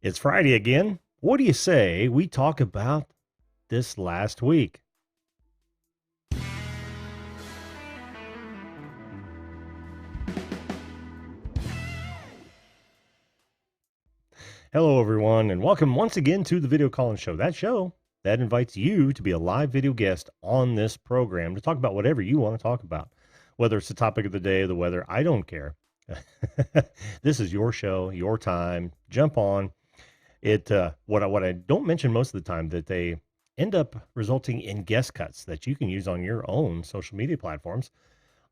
It's Friday again. What do you say we talk about this last week? Hello, everyone, and welcome once again to the Video Call-In Show. That show that invites you to be a live video guest on this program to talk about whatever you want to talk about, whether it's the topic of the day or the weather. I don't care. This is your show, your time. Jump on. What I don't mention most of the time that they end up resulting in guest cuts that you can use on your own social media platforms.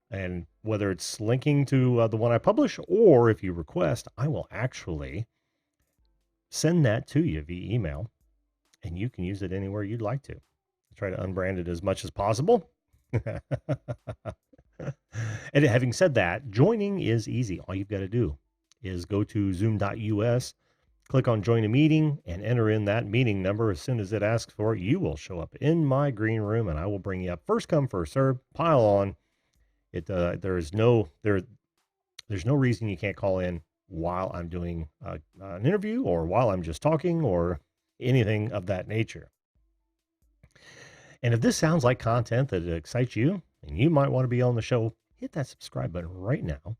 And whether it's linking to the one I publish, or if you request, I will actually send that to you via email, and you can use it anywhere you'd like to. I try to unbrand it as much as possible. And having said that, joining is easy. All you've got to do is go to zoom.us, click on join a meeting, and enter in that meeting number. As soon as it asks for it, you will show up in my green room, and I will bring you up. First come, first serve. Pile on. There's no reason you can't call in while I'm doing an interview, or while I'm just talking, or anything of that nature. And if this sounds like content that excites you and you might want to be on the show, hit that subscribe button right now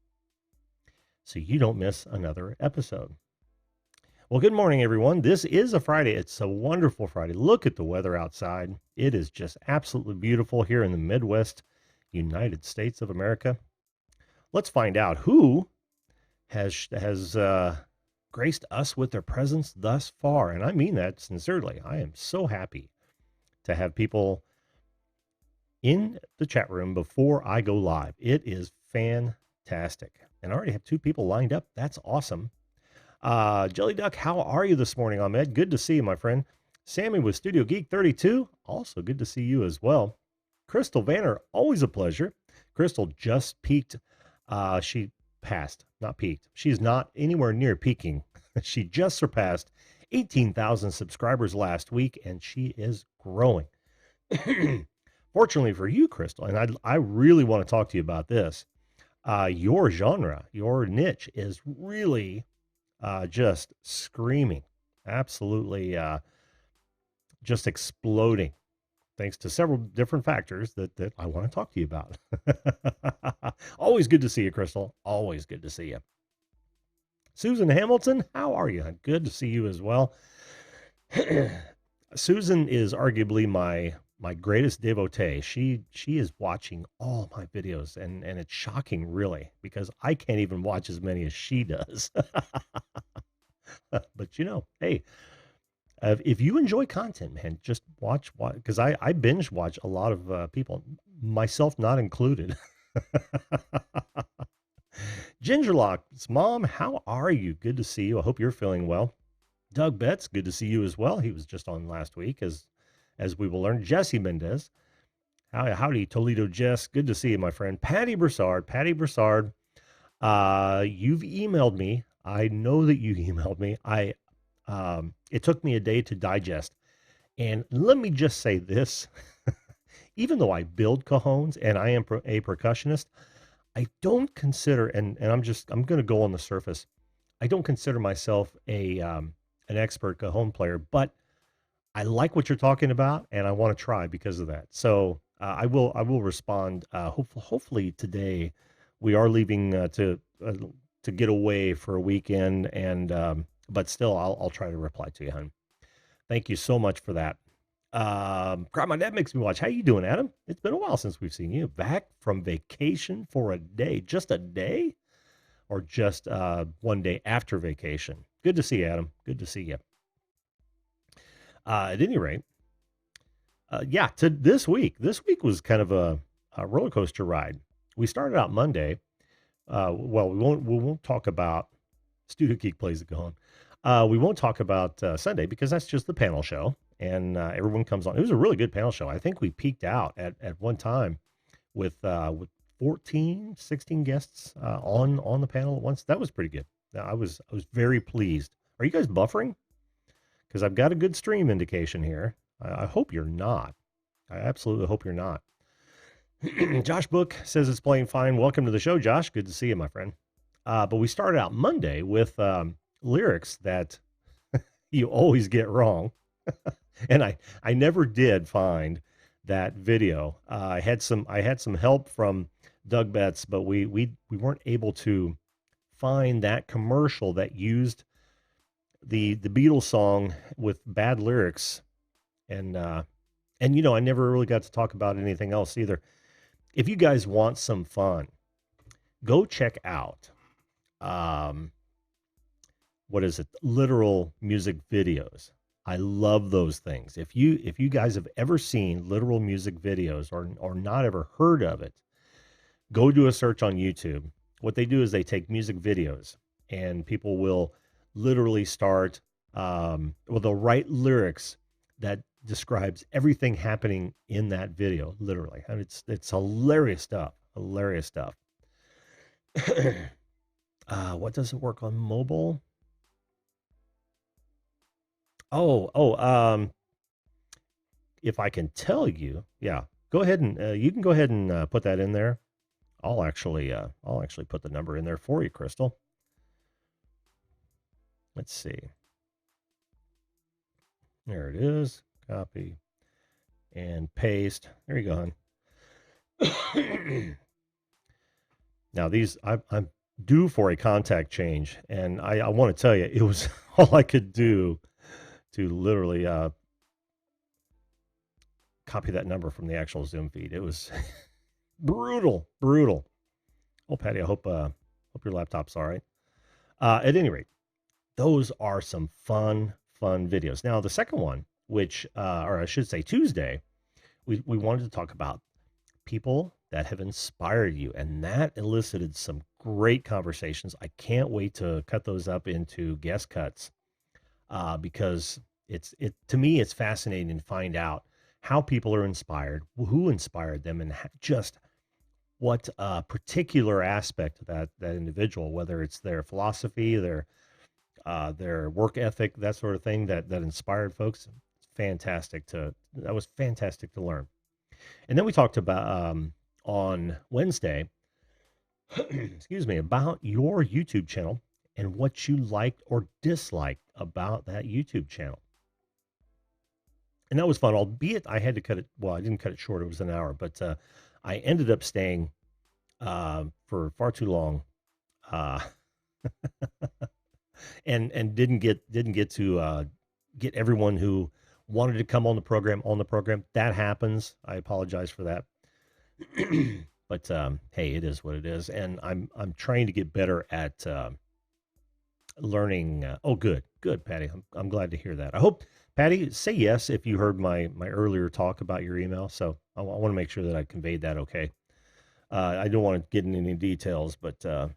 so you don't miss another episode. Well, good morning, everyone. This is a Friday. It's a wonderful Friday. Look at the weather outside. It is just absolutely beautiful here in the Midwest, United States of America. Let's find out who has graced us with their presence thus far. And I mean that sincerely. I am so happy to have people in the chat room before I go live. It is fantastic. And I already have 2 people lined up. That's awesome. Jelly Duck, how are you this morning, Ahmed? Good to see you, my friend. Sammy with Studio Geek 32. Also good to see you as well. Crystal Vanner, always a pleasure. Crystal just peaked. She passed, not peaked. She's not anywhere near peaking. She just surpassed 18,000 subscribers last week, and she is growing. Fortunately for you, Crystal, and I really want to talk to you about this. Your genre, your niche is really just screaming, absolutely just exploding, thanks to several different factors that I want to talk to you about. Always good to see you, Crystal. Always good to see you. Susan Hamilton, how are you? Good to see you as well. Susan is arguably my greatest devotee. She is watching all my videos, and it's shocking, really, because I can't even watch as many as she does. But hey, if you enjoy content, man, just watch, because I binge watch a lot of people, myself not included. Gingerlock's mom, how are you? Good to see you. I hope you're feeling well. Doug Betts, good to see you as well. He was just on last week, as we will learn. Jesse Mendez, howdy, Toledo Jess. Good to see you, my friend. Patty Broussard, you've emailed me. I know that you emailed me. It took me a day to digest. And let me just say this. Even though I build cajones and I am a percussionist, I don't consider, and I'm going to go on the surface. I don't consider myself an expert cajon player, but I like what you're talking about, and I want to try because of that. So I will respond. Hopefully today. We are leaving to get away for a weekend, and but still, I'll try to reply to you, hon. Thank you so much for that. God, my dad makes me watch. How you doing, Adam? It's been a while since we've seen you. Back from vacation for a day. Just a day? Or just one day after vacation? Good to see you, Adam. Good to see you. At any rate, yeah, to this week. This week was kind of a roller coaster ride. We started out Monday. Well, we won't talk about Studio Geek Plays It Gone. We won't talk about Sunday, because that's just the panel show, and everyone comes on. It was a really good panel show. I think we peaked out at one time with 14, 16 guests on the panel at once. That was pretty good. I was very pleased. Are you guys buffering? Because I've got a good stream indication here. I hope you're not. I absolutely hope you're not. Josh Book says it's playing fine. Welcome to the show, Josh. Good to see you, my friend. But we started out Monday with lyrics that you always get wrong. And I never did find that video. I had some help from Doug Betts, but we weren't able to find that commercial that used the Beatles song with bad lyrics. And I never really got to talk about anything else either. If you guys want some fun, go check out um, what is it? Literal music videos. I love those things. If you guys have ever seen literal music videos or not ever heard of it, go do a search on YouTube. What they do is they take music videos and people will literally start well, they'll write lyrics that describes everything happening in that video, literally. And it's hilarious stuff. Hilarious stuff. What doesn't work on mobile? Oh, if I can tell you, yeah, go ahead and you can go ahead and put that in there. I'll actually put the number in there for you, Crystal. Let's see. There it is. Copy and paste. There you go, hon. Now I'm due for a contact change, and I want to tell you, it was all I could do to literally copy that number from the actual Zoom feed. It was brutal, brutal. Oh, Patty, I hope your laptop's all right. At any rate, those are some fun videos. Now, the second one, which, or I should say Tuesday, we wanted to talk about people that have inspired you, and that elicited some great conversations. I can't wait to cut those up into guest cuts because it to me it's fascinating to find out how people are inspired, who inspired them, and just what particular aspect of that individual, whether it's their philosophy, their work ethic, that sort of thing that inspired folks. That was fantastic to learn. And then we talked about on Wednesday, excuse me, about your YouTube channel and what you liked or disliked about that YouTube channel. And that was fun, albeit I had to cut it. Well, I didn't cut it short. It was an hour, but I ended up staying for far too long, uh, and didn't get to get everyone who wanted to come on the program. That happens. I apologize for that. But hey, it is what it is, and I'm trying to get better at learning. Oh, good, Patty. I'm glad to hear that. I hope, Patty, say yes if you heard my earlier talk about your email. So I want to make sure that I conveyed that okay. I don't want to get into any details, but but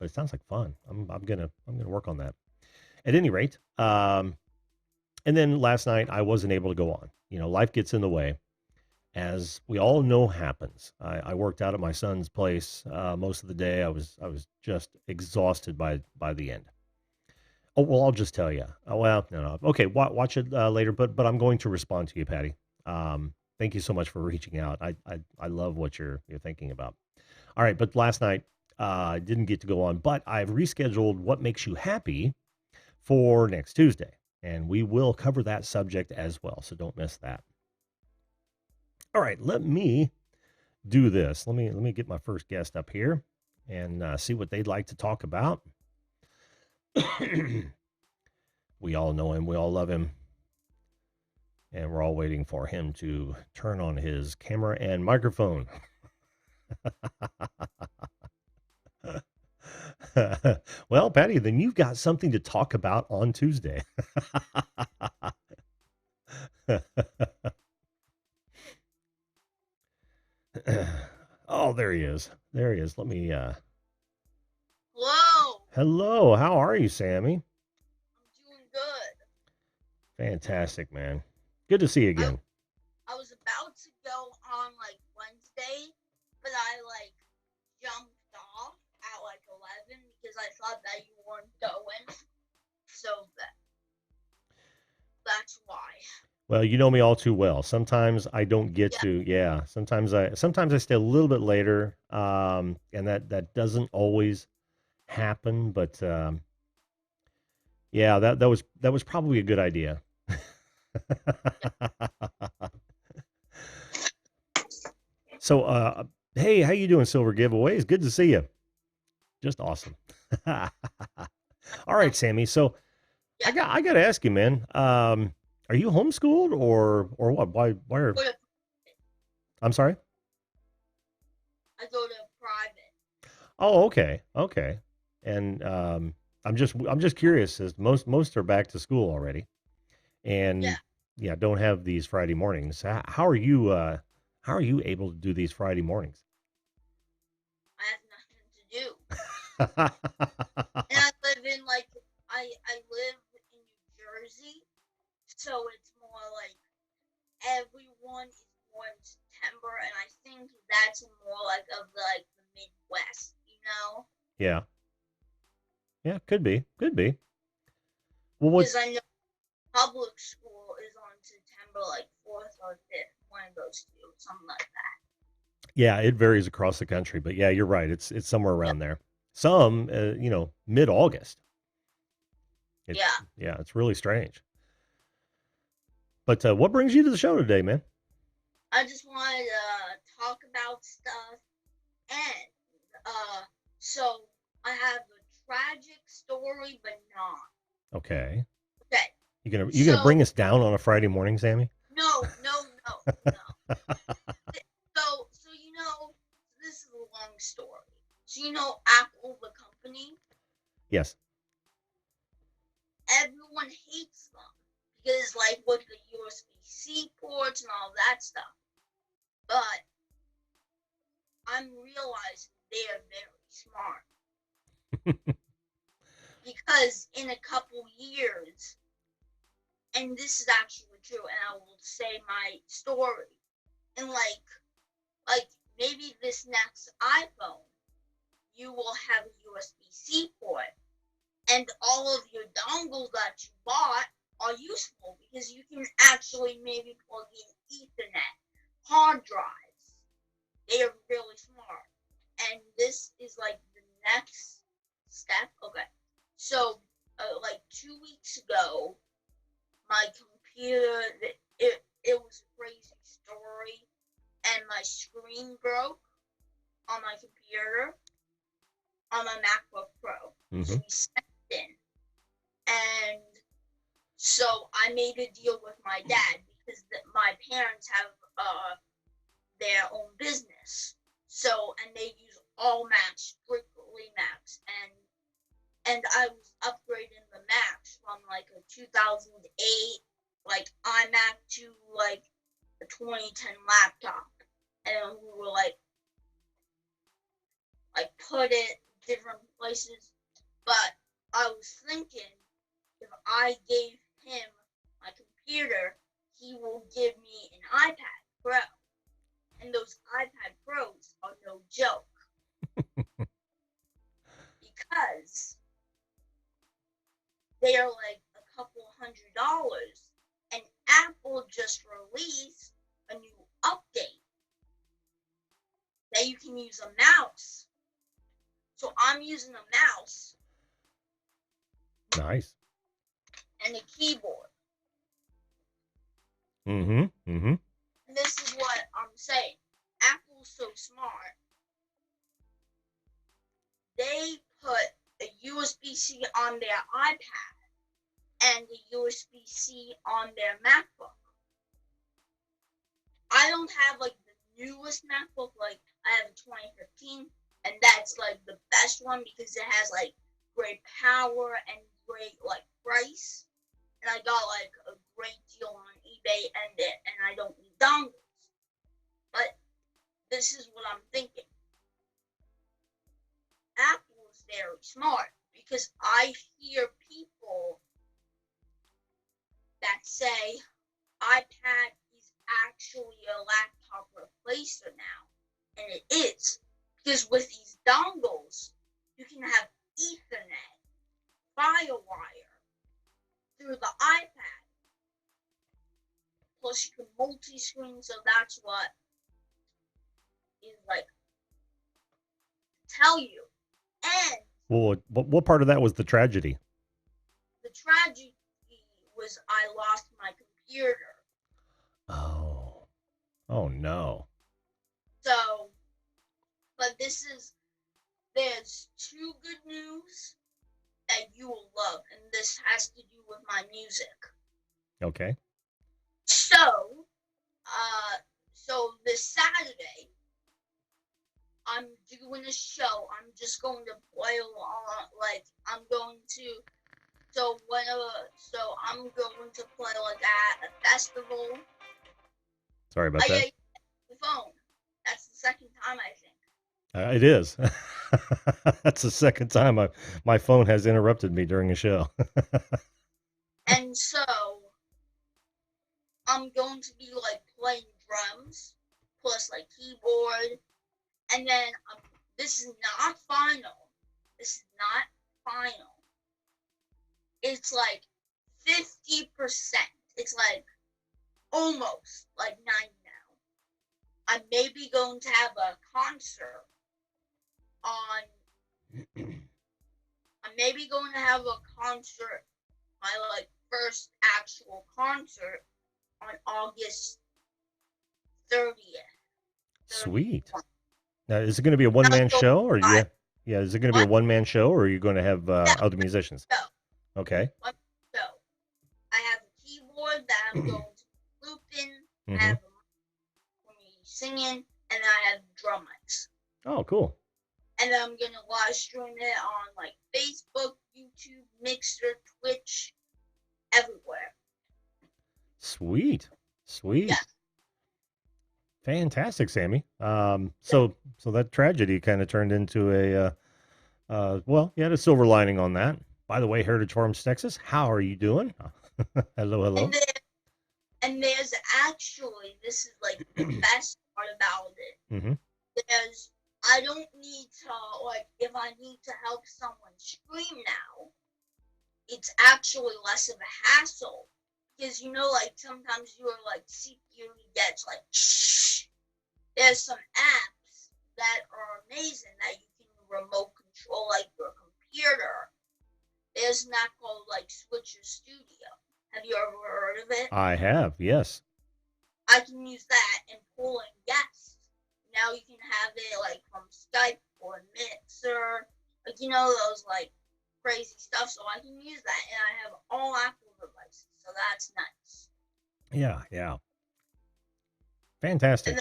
it sounds like fun. I'm gonna work on that. At any rate, and then last night I wasn't able to go on. Life gets in the way, as we all know happens. I worked out at my son's place most of the day. I was just exhausted by the end. Oh well, I'll just tell you. Oh well, no. Okay, watch it later. But I'm going to respond to you, Patty. Thank you so much for reaching out. I love what you're thinking about. All right, but last night I didn't get to go on, but I've rescheduled What Makes You Happy for next Tuesday, and we will cover that subject as well. So don't miss that. All right, let me do this. Let me get my first guest up here and see what they'd like to talk about. We all know him. We all love him. And we're all waiting for him to turn on his camera and microphone. Well, Patty, then you've got something to talk about on Tuesday. Oh, there he is. There he is. Let me Whoa, Hello, how are you, Sammy? I'm doing good. Fantastic, man. Good to see you I again. I was about to go on like Wednesday, but I like jumped off at like 11 because I thought that you weren't going. So that's why. Well, you know me all too well. Sometimes I don't get Yeah, to, yeah. Sometimes I stay a little bit later, and that doesn't always happen. But Yeah, that was probably a good idea. So, hey, how you doing, Silver Giveaways? Good to see you. Just awesome. All right, Sammy. So I Yeah. got to ask you, man. Are you homeschooled or what? Why are? Go to, I'm sorry. I go to private. Oh, okay, okay. And I'm just curious, as most are back to school already, and Yeah. yeah, don't have these Friday mornings. How are you able to do these Friday mornings? I have nothing to do. And I live in like I live in New Jersey, so it's more like everyone is more in September, and I think that's more like of the Midwest, you know, Yeah, yeah, could be. Well, what? because I know public school is on September like 4th or 5th, one of those two, something like that. Yeah, it varies across the country, but yeah, you're right. It's somewhere Yeah. around there. Some, mid August. It's Yeah. yeah, it's really strange. But what brings you to the show today, man? I just wanted to talk about stuff, and so I have a tragic story, but not. Okay, Okay, you gonna so bring us down on a Friday morning, Sammy? no, no, no, no. So this is a long story. So Apple, the company, Yes. everyone hates them because like with the USB-C ports and all that stuff. But I'm realizing they are very smart because in a couple years, and this is actually true, and I will say my story, and like maybe this next iPhone, you will have a USB-C port, and all of your dongles that you bought are useful because you can actually maybe plug in Ethernet, hard drives. They are really smart, and this is like the next step. Okay, so like 2 weeks ago, my computer, it was a crazy story, and my screen broke on my computer on my MacBook Pro. So Hmm. we sent it in, and so I made a deal with my dad because my parents have their own business. So and they use all Macs, strictly Macs, and I was upgrading the Macs from like a 2008 like iMac to like a 2010 laptop, and we were like put it different places. But I was thinking if I gave him my computer, he will give me an iPad Pro, and those iPad Pros are no joke because they are like a couple $100, and Apple just released a new update that you can use a mouse. So I'm using a mouse Nice. and a keyboard. Mm-hmm. Mm-hmm. And this is what I'm saying. Apple's so smart. They put a USB-C on their iPad and a USB-C on their MacBook. I don't have like the newest MacBook, like I have a 2015, and that's like the best one because it has like great power and great like price. And I got like a great deal on eBay, and I don't need dongles. But this is what I'm thinking. Apple is very smart because I hear people that say iPad is actually a laptop replacer now. And it is. Because with these dongles, you can have Ethernet, Firewire through the iPad. Plus, you can multi screen, so that's what is like tell you. And Well, what part of that was the tragedy? the tragedy was I lost my computer. Oh. Oh no. So, but there's two good news that you will love, and this has to do with my music. Okay. So, this Saturday, I'm doing a show. I'm just going to play along, like, I'm going to play, like, at a festival. Sorry about that. The phone. That's the second time, I think. It is. That's the second time my phone has interrupted me during a show. And so, I'm going to be, like, playing drums, plus, like, keyboard, and then, this is not final. It's, like, 50%. It's, like, almost, like, 90 now. I may be going to have a concert my, like, first actual concert on August 30th. Sweet. Now, is it going to be a one-man show, or is it going to be a one-man show, or are you going to have other musicians? No. Okay. So, I have a keyboard that I'm going to loop in. Mm-hmm. I have me singing, and I have drum mics. Oh, cool. And then I'm gonna live stream it on, like, Facebook, YouTube, Mixer, Twitch, everywhere. Sweet. Yeah. Fantastic, Sammy. So that tragedy kind of turned into well, you had a silver lining on that. By the way, Heritage Farms, Texas, how are you doing? Hello. And there's actually, this is, like, the best part about it. Mm-hmm. I don't need to, like, if I need to help someone stream now, it's actually less of a hassle. Because, like, sometimes your, like, CPU gets, like, shh. There's some apps that are amazing that you can remote control, like, your computer. There's an app called, like, Switcher Studio. Have you ever heard of it? I have, yes. I can use that and pull in guests. Now you can have it, like, from Skype or Mixer, like, those, like, crazy stuff. So I can use that, and I have all Apple devices, so that's nice. Yeah. Fantastic.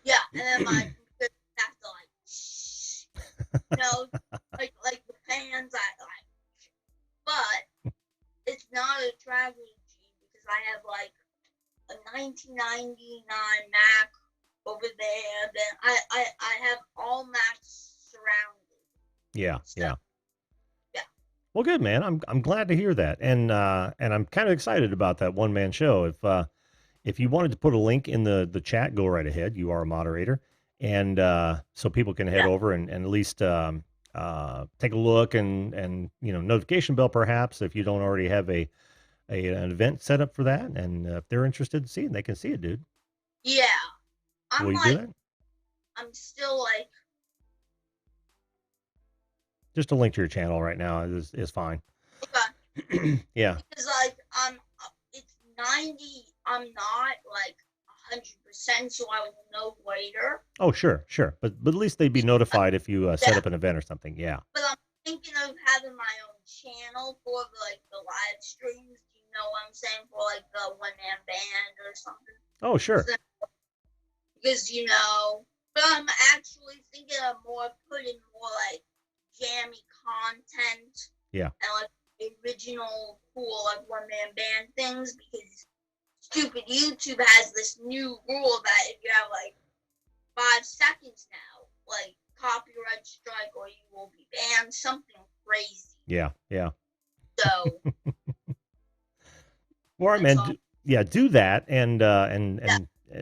And then my computer have to, like, shh, like the fans, but it's not a tragedy because I have, like, a 1999 Mac over there. Then I have all Macs surrounded. Yeah. Well, good, man. I'm glad to hear that, and I'm kind of excited about that one-man show. If you wanted to put a link in the chat, go right ahead. You are a moderator, and so people can head over and at least take a look and notification bell perhaps if you don't already have an event set up for that, and if they're interested in seeing, they can see it, dude. Yeah. Will you do that? I'm still, like, just a link to your channel right now is fine. Okay. Yeah. Because, like, it's 90. I'm not, like, 100%, so I will know later. Oh, sure. But at least they'd be notified if you set up an event or something. Yeah. But I'm thinking of having my own channel for, like, the live streams. Do you know what I'm saying? For, like, the one-man band or something. Oh, sure. Because, but I'm actually thinking of putting more, like, jammy content. Yeah. And, like, original, cool, like, one-man band things, because stupid YouTube has this new rule that if you have, like, 5 seconds now, like, copyright strike or you will be banned, something crazy. Yeah. So. All right, man. Do that, and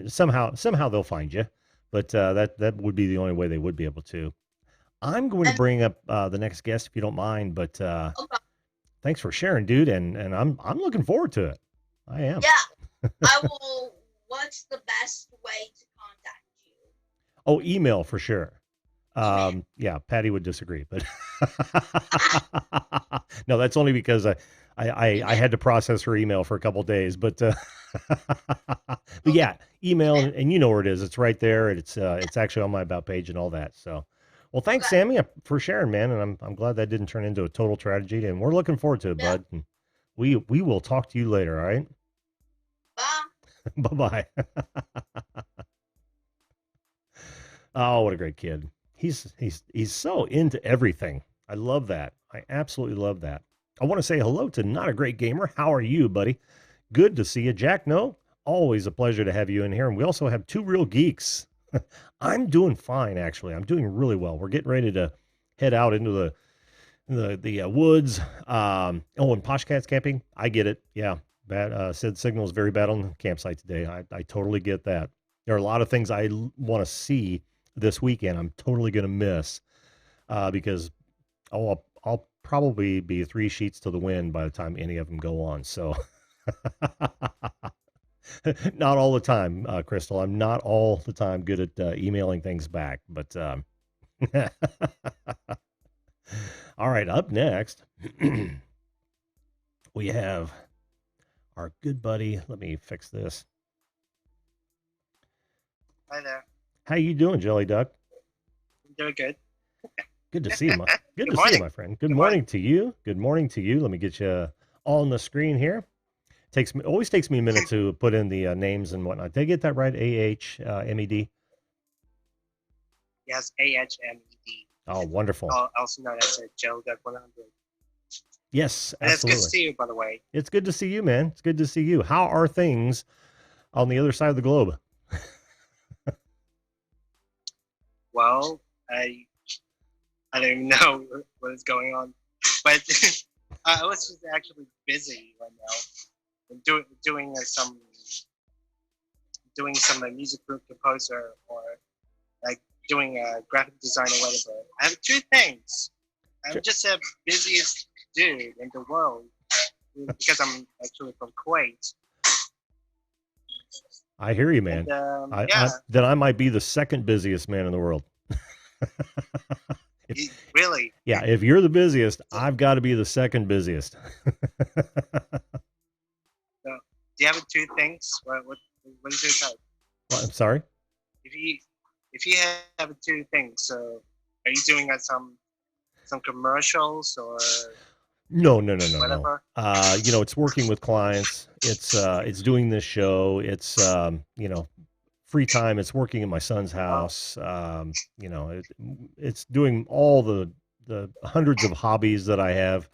somehow they'll find you, but that would be the only way they would be able to. I'm going to bring up the next guest if you don't mind, but Okay. Thanks for sharing, dude, and I'm looking forward to it. I am. Yeah, I will. What's the best way to contact you? Oh, email for sure. Yeah, Patty would disagree, but no, that's only because I had to process her email for a couple days, but but Okay. yeah, email Yeah. and you know where it is. It's right there. And it's actually on my about page and all that. So, well, thanks, Okay. Sammy, for sharing, man. And I'm glad that didn't turn into a total tragedy. And we're looking forward to it, Yeah. bud. And we will talk to you later. All right. Bye. Bye bye. Oh, what a great kid. He's so into everything. I love that. I absolutely love that. I want to say hello to Not a Great Gamer. How are you, buddy? Good to see you. Jack, no? Always a pleasure to have you in here. And we also have Two Real Geeks. I'm doing fine, actually. I'm doing really well. We're getting ready to head out into the woods. And Poshcats camping. I get it. Yeah. Bad. Said signal is very bad on the campsite today. I totally get that. There are a lot of things I want to see this weekend. I'm totally going to miss because I'll probably be three sheets to the wind by the time any of them go on. So not all the time, Crystal. I'm not all the time good at emailing things back, but all right. Up next, we have our good buddy. Let me fix this. Hi there. How you doing, Jelly Duck? I'm doing good. Good to see you, good Good to see you, morning. my friend. Good Good morning. morning to you. Good morning to you. Let me get you all on the screen here. Always takes me a minute to put in the names and whatnot. Did I get that right? AHMED. Yes, AHMED. Oh, wonderful. Also known as Joe Duck 100. Yes, And it's good to absolutely. see you, by the way. It's good to see you, man. It's good to see you. How are things on the other side of the globe? Well, I don't even know what is going on, but I was just actually busy right now and doing some music composer or like doing a graphic design or whatever. I have two things. I'm Sure. just the busiest dude in the world because I'm actually from Kuwait. I hear you, man. And yeah, Then I might be the second busiest man in the world. really. Yeah, if you're the busiest, I've got to be the second busiest. So, do you have two things? What is your type? Well, I'm sorry. If you have two things, so are you doing some commercials or No. whatever? It's working with clients. It's doing this show. It's free time. It's working in my son's house. It's doing all the hundreds of hobbies that I have.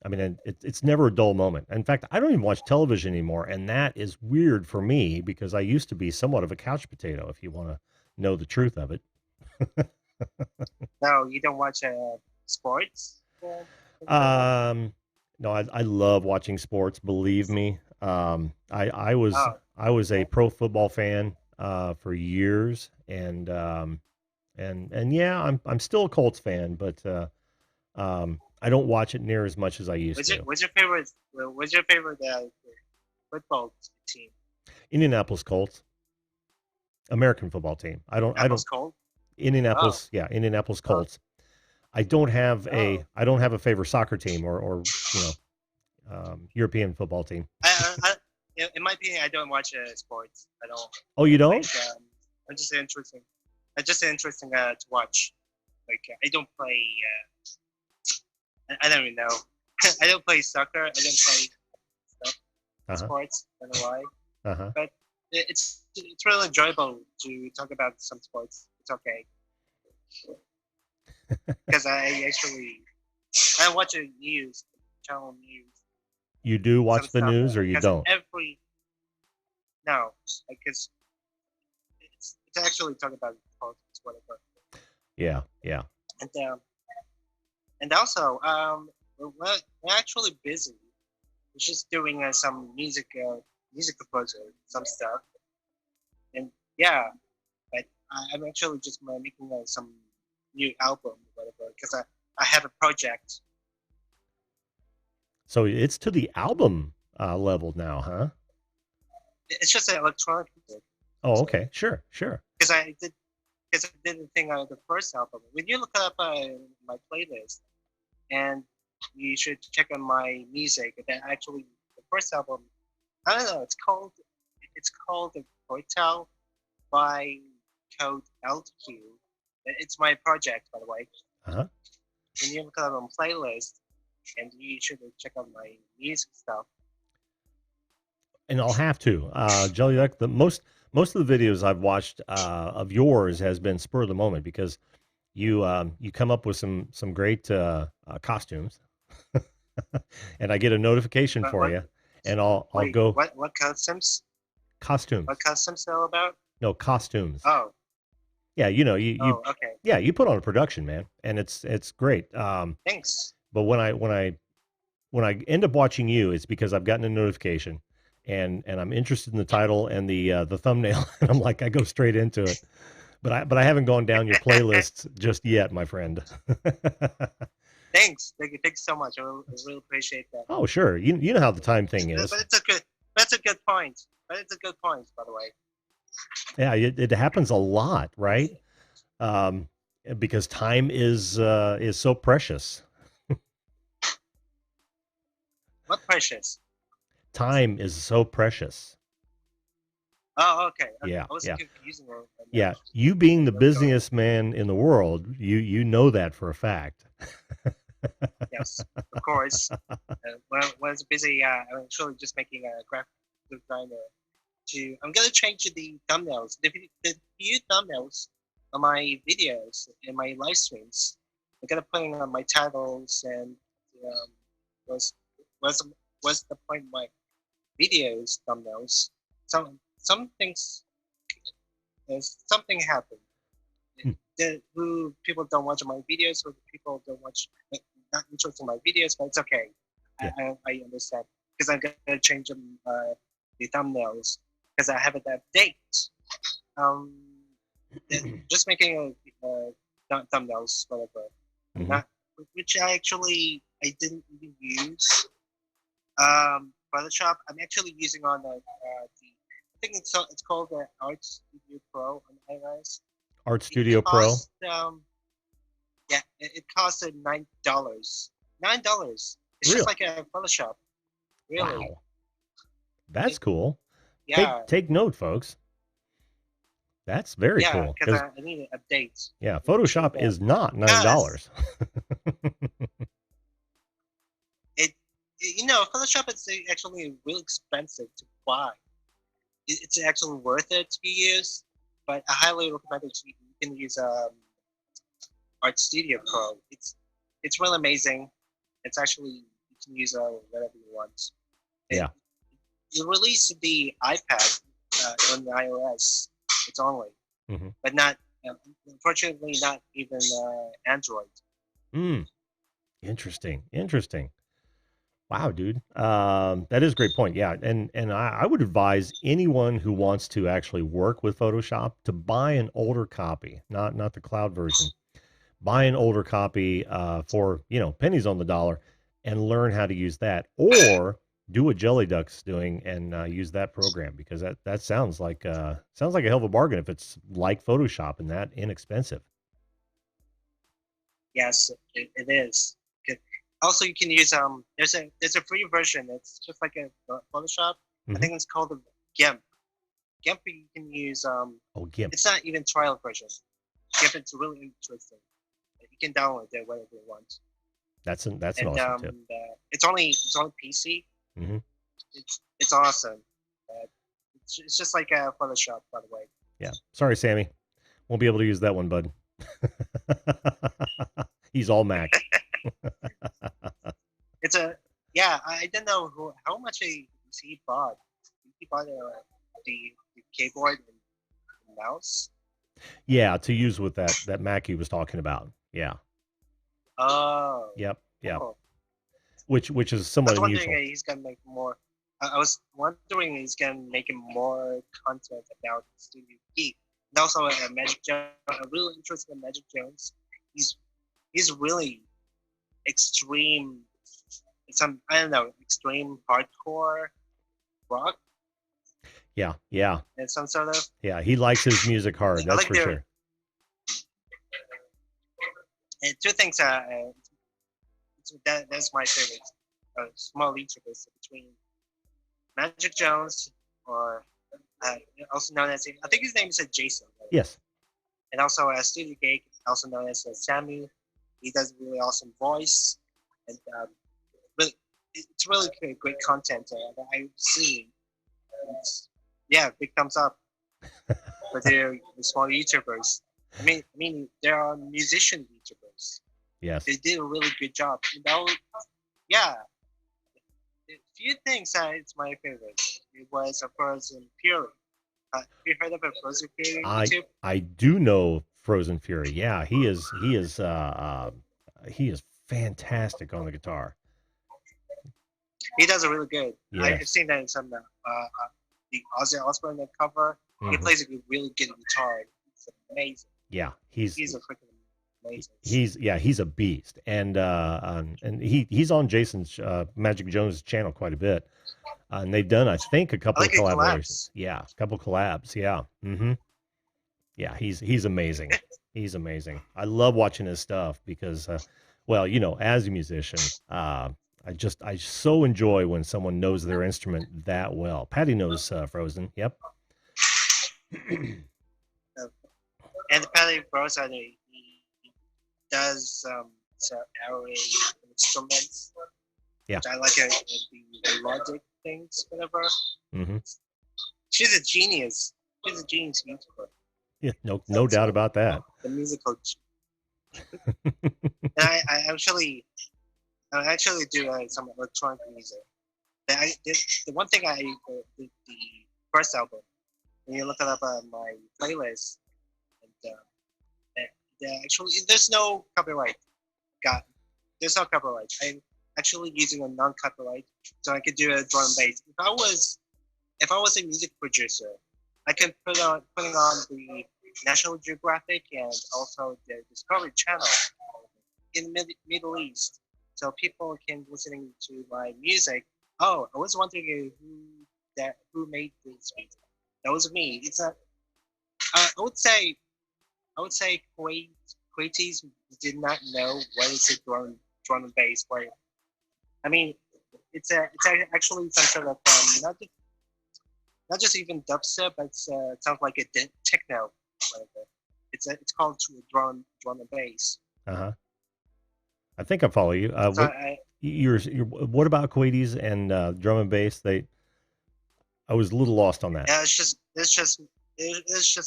I mean, and it's never a dull moment. In fact, I don't even watch television anymore, and that is weird for me because I used to be somewhat of a couch potato, if you want to know the truth of it. No, you don't watch sports. No, I love watching sports. Believe me. Oh, I was a okay. pro football fan for years, and yeah, I'm still a Colts fan, but I don't watch it near as much as I used to. What's your favorite? What's your favorite football team? Indianapolis Colts, American football team. I don't Apple's cold. Oh, Indianapolis, yeah, Indianapolis oh, Colts. oh. I don't have a favorite soccer team or European football team. In my opinion, I don't watch sports. I don't. Oh, you Like, don't? I'm just interesting. It's just interesting to watch. Like I don't play. I don't even know. I don't play soccer. I don't play stuff, Uh-huh. sports. I don't know why, Uh-huh. but it's really enjoyable to talk about some sports. It's okay because I watch a news channel news You do some watch the stuff news or you because don't? no because it's actually talk about politics whatever Yeah, yeah. and um, and also we're actually busy. We're just doing some music composer some stuff and yeah, but I'm actually just making some new album whatever because I have a project. So it's to the album level now, huh? It's just an electronic music. Oh, So okay. Sure, sure. because I did the thing on the first album. When you look up my playlist, and you should check on my music. That actually the first album. I don't know. It's called the Hotel by Code LQ. It's my project, by the way. Uh-huh. And you look it up on playlist, and you should check out my music stuff. And I'll have to. Jelly Duck, the most of the videos I've watched of yours has been spur of the moment because you come up with some great costumes, and I get a notification But for you, and I'll wait, go what customs? costumes. What customs all about? No, costumes. Oh, Yeah, you okay. yeah, you put on a production, man, and it's great. Thanks. But when I end up watching you, it's because I've gotten a notification, and I'm interested in the title and the thumbnail, and I'm like, I go straight into it. But I haven't gone down your playlists just yet, my friend. Thanks. Thanks so much. I really appreciate that. Oh, sure. You know how the time thing is. But that's a good point. But it's a good point, by the way. Yeah, it happens a lot, right? Because time is so precious. What precious? Time is so precious. Oh, okay. Yeah, I was yeah. confusing. Yeah, you being the busiest man in the world, you know that for a fact. Yes, of course. When I was busy, I'm actually just making a graphic designer. I'm gonna change the thumbnails. The few thumbnails on my videos and my live streams. I'm gonna put in on my titles and was the point of my videos thumbnails. Some things. Something happened. Who people don't watch my videos, or people don't watch, not interested in my videos, but it's okay. Yeah. I understand because I'm gonna change them, the thumbnails because I have an update. Just making thumbnails, whatever. Mhm. Not which I didn't even use. Photoshop. I'm actually using on the I think it's called the Art Studio Pro on iOS. Art Studio Pro. Yeah, it costs $9. $9. It's Really? just like a Photoshop. Really? Wow, that's cool. Yeah. Take note, folks. That's very Yeah, cool. because I need an update. Yeah, Photoshop is not $9. Photoshop is actually really expensive to buy. It's actually worth it to be used, but I highly recommend that you can use Art Studio Pro. It's really amazing. It's actually you can use whatever you want. Yeah. You released the iPad on the iOS. It's only, Mhm. but not unfortunately not even Android. Interesting. Wow, dude. That is a great point. Yeah, and I would advise anyone who wants to actually work with Photoshop to buy an older copy, not the cloud version. Buy an older copy for pennies on the dollar, and learn how to use that, or do what Jelly Duck's doing and use that program because that sounds like a hell of a bargain if it's like Photoshop and that inexpensive. Yes, it is. Also, you can use there's a free version. It's just like a Photoshop. Mhm. I think it's called the GIMP. GIMP you can use. GIMP. It's not even trial version. GIMP, it's really interesting. You can download it whenever you want. That's an awesome tip. It's only PC. Mhm. It's awesome. It's just like a Photoshop, by the way. Yeah. Sorry, Sammy. Won't be able to use that one, bud. He's all Mac. I didn't know how much he bought. He bought the keyboard and mouse. Yeah, to use with that Mac he was talking about. Yeah. Oh. Yep. Cool. Which is somewhat I was unusual. wondering he's gonna make more. I was wondering he's gonna make more content about Studio Geek. And also Magic Jones. I'm really interested in Magic Jones. He's really extreme. Extreme hardcore rock. Yeah. And some sort of. Yeah, he likes his music hard. That's for sure. And two things. that's my favorite small YouTubers between Magic Jones or also known as I think his name is Jason, right? Yes. And also Studio Geek, also known as Sammy. He does really awesome voice, and but it's really great content that I've seen. Yeah, big thumbs up for the small YouTubers. I mean, there are musician YouTubers. Yes. They did a really good job. Yeah, a few things that it's my favorite. It was of course in Fury. Have you heard of a Frozen Fury YouTube? I do know Frozen Fury. Yeah, he is fantastic on the guitar. He does it really good. Yes. I've seen that in some the Ozzy Osbourne cover. He plays a really good guitar. It's amazing. Yeah, he's a freaking amazing. He's a beast, and he's on Jason's Magic Jones channel quite a bit, and they've done I think a couple of collaborations. Yeah, a couple collabs. Yeah, yeah, he's amazing. He's amazing. I love watching his stuff because, well, you know, as a musician, I so enjoy when someone knows their instrument that well. Patty knows Frozen. Yep. And Patty Brosa, he does some array instruments. Yeah. I like the logic things, whatever. She's a genius. She's a genius YouTuber. Yeah, no doubt about that. The musical. And I actually do some electronic music. The one thing the first album, when you look it up on my playlist, and actually there's no copyright. There's no copyright. I'm actually using a non-copyright, so I could do a drum and bass. If I was a music producer, I could putting on the National Geographic and also the Discovery Channel in the Middle East, so people can listening to my music. Oh, I was wondering who made this music. That was me. It's I would say Kuwaitis did not know what is a drum and bass, but I mean, it's actually some sort of not just even dubstep, but it sounds like a techno. It's called drum and bass. I think I follow you. What about Kuwaitis and drum and bass? I was a little lost on that. Yeah, it's just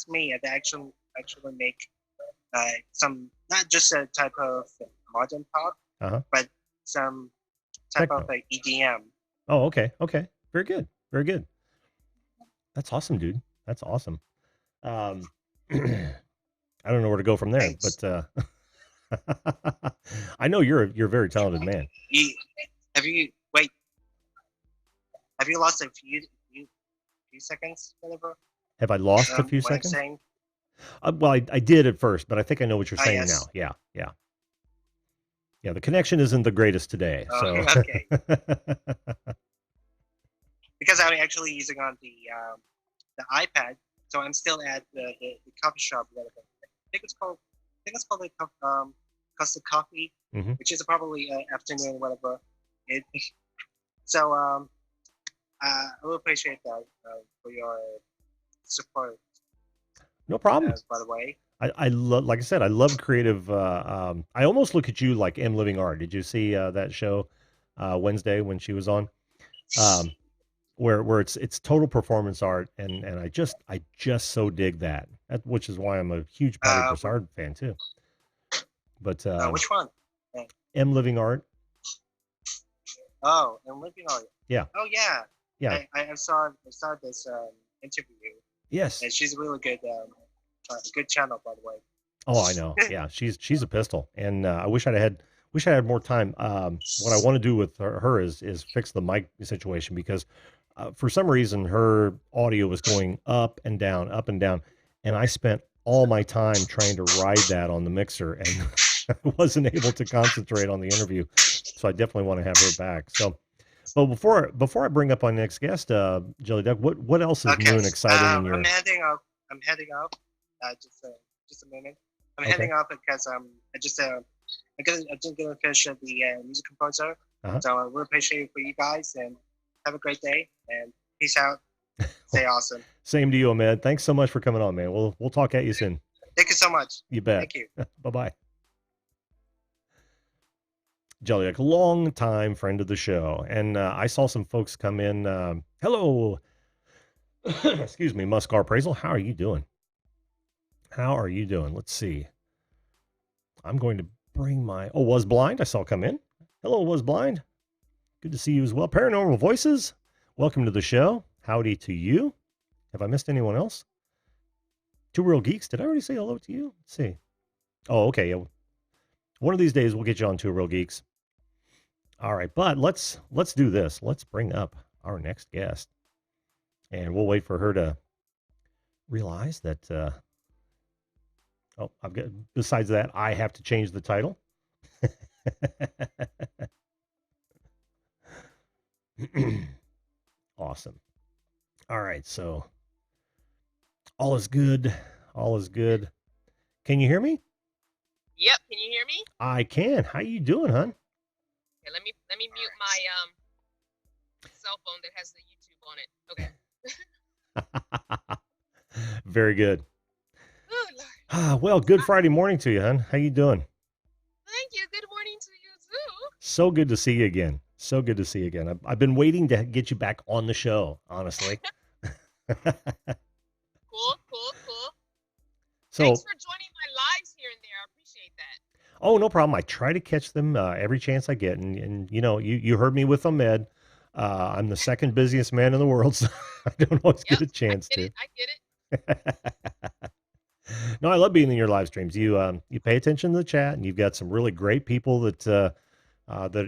me. I actually make some, not just a type of modern pop, but some type Techno. of EDM. Oh, okay. Very good. That's awesome, dude. That's awesome. I don't know where to go from there, Thanks. but I know you're a very talented man. Have you lost a few seconds, whatever? Have I lost a few what I'm seconds? saying? Well, I did at first, but I think I know what you're saying Yes. now. Yeah. The connection isn't the greatest today, so. Okay. Because I'm actually using on the iPad, so I'm still at the coffee shop. Whatever. I think it's called Costa Coffee, which is probably afternoon, whatever. So I will appreciate that for your support. No problem. By the way, I love, like I said, I love creative. I almost look at you like M Living Art. Did you see that show Wednesday when she was on? Where it's total performance art, and I just so dig that, which is why I'm a huge Patty Broussard fan too. But which one? M Living Art. Oh, M Living Art. Yeah. Oh yeah. Yeah. I saw this interview. Yes. And she's a really good channel, by the way. Oh, I know. Yeah, she's a pistol, and I wish I had more time. What I want to do with her is fix the mic situation, because for some reason her audio was going up and down, and I spent all my time trying to ride that on the mixer, and I wasn't able to concentrate on the interview. So I definitely want to have her back. So, but before I bring up our next guest, Jelly Duck, what else is new and exciting in your? I'm heading up. Just a minute. I'm heading up because I just I'm just gonna finish the music composer. Uh-huh. So I really appreciate it for you guys, and have a great day, and peace out. Stay awesome. Same to you, Ahmed. Thanks so much for coming on, man. We'll talk at you soon. Thank you so much. You bet. Thank you. Bye-bye. Jelly, a long time friend of the show. And I saw some folks come in. Hello. Excuse me, Muscar Appraisal. How are you doing? How are you doing? Let's see. I'm going to bring my... Oh, Was Blind. I saw come in. Hello, Was Blind. Good to see you as well. Paranormal Voices. Welcome to the show. Howdy to you. Have I missed anyone else? Two Real Geeks. Did I already say hello to you? Let's see. Oh, okay. Yeah. One of these days we'll get you on Two Real Geeks. All right, but let's do this. Let's bring up our next guest, and we'll wait for her to realize that. Oh, I've got. Besides that, I have to change the title. Awesome. All right, so all is good. All is good. Can you hear me? Yep. Can you hear me? I can. How you doing, hon? Okay, let me mute my cell phone that has the YouTube on it. Okay. Very good. Oh, Lord. Well, good Friday morning to you, hon. How you doing? Thank you. Good morning to you too. So good to see you again. So good to see you again. I've been waiting to get you back on the show, honestly. Cool. So, Thanks for joining my lives here and there. I appreciate that. oh, no problem. I try to catch them every chance I get. And you know, you heard me with Ahmed. I'm the second busiest man in the world, so I don't always get a chance to. I get it. No, I love being in your live streams. You pay attention to the chat, and you've got some really great people that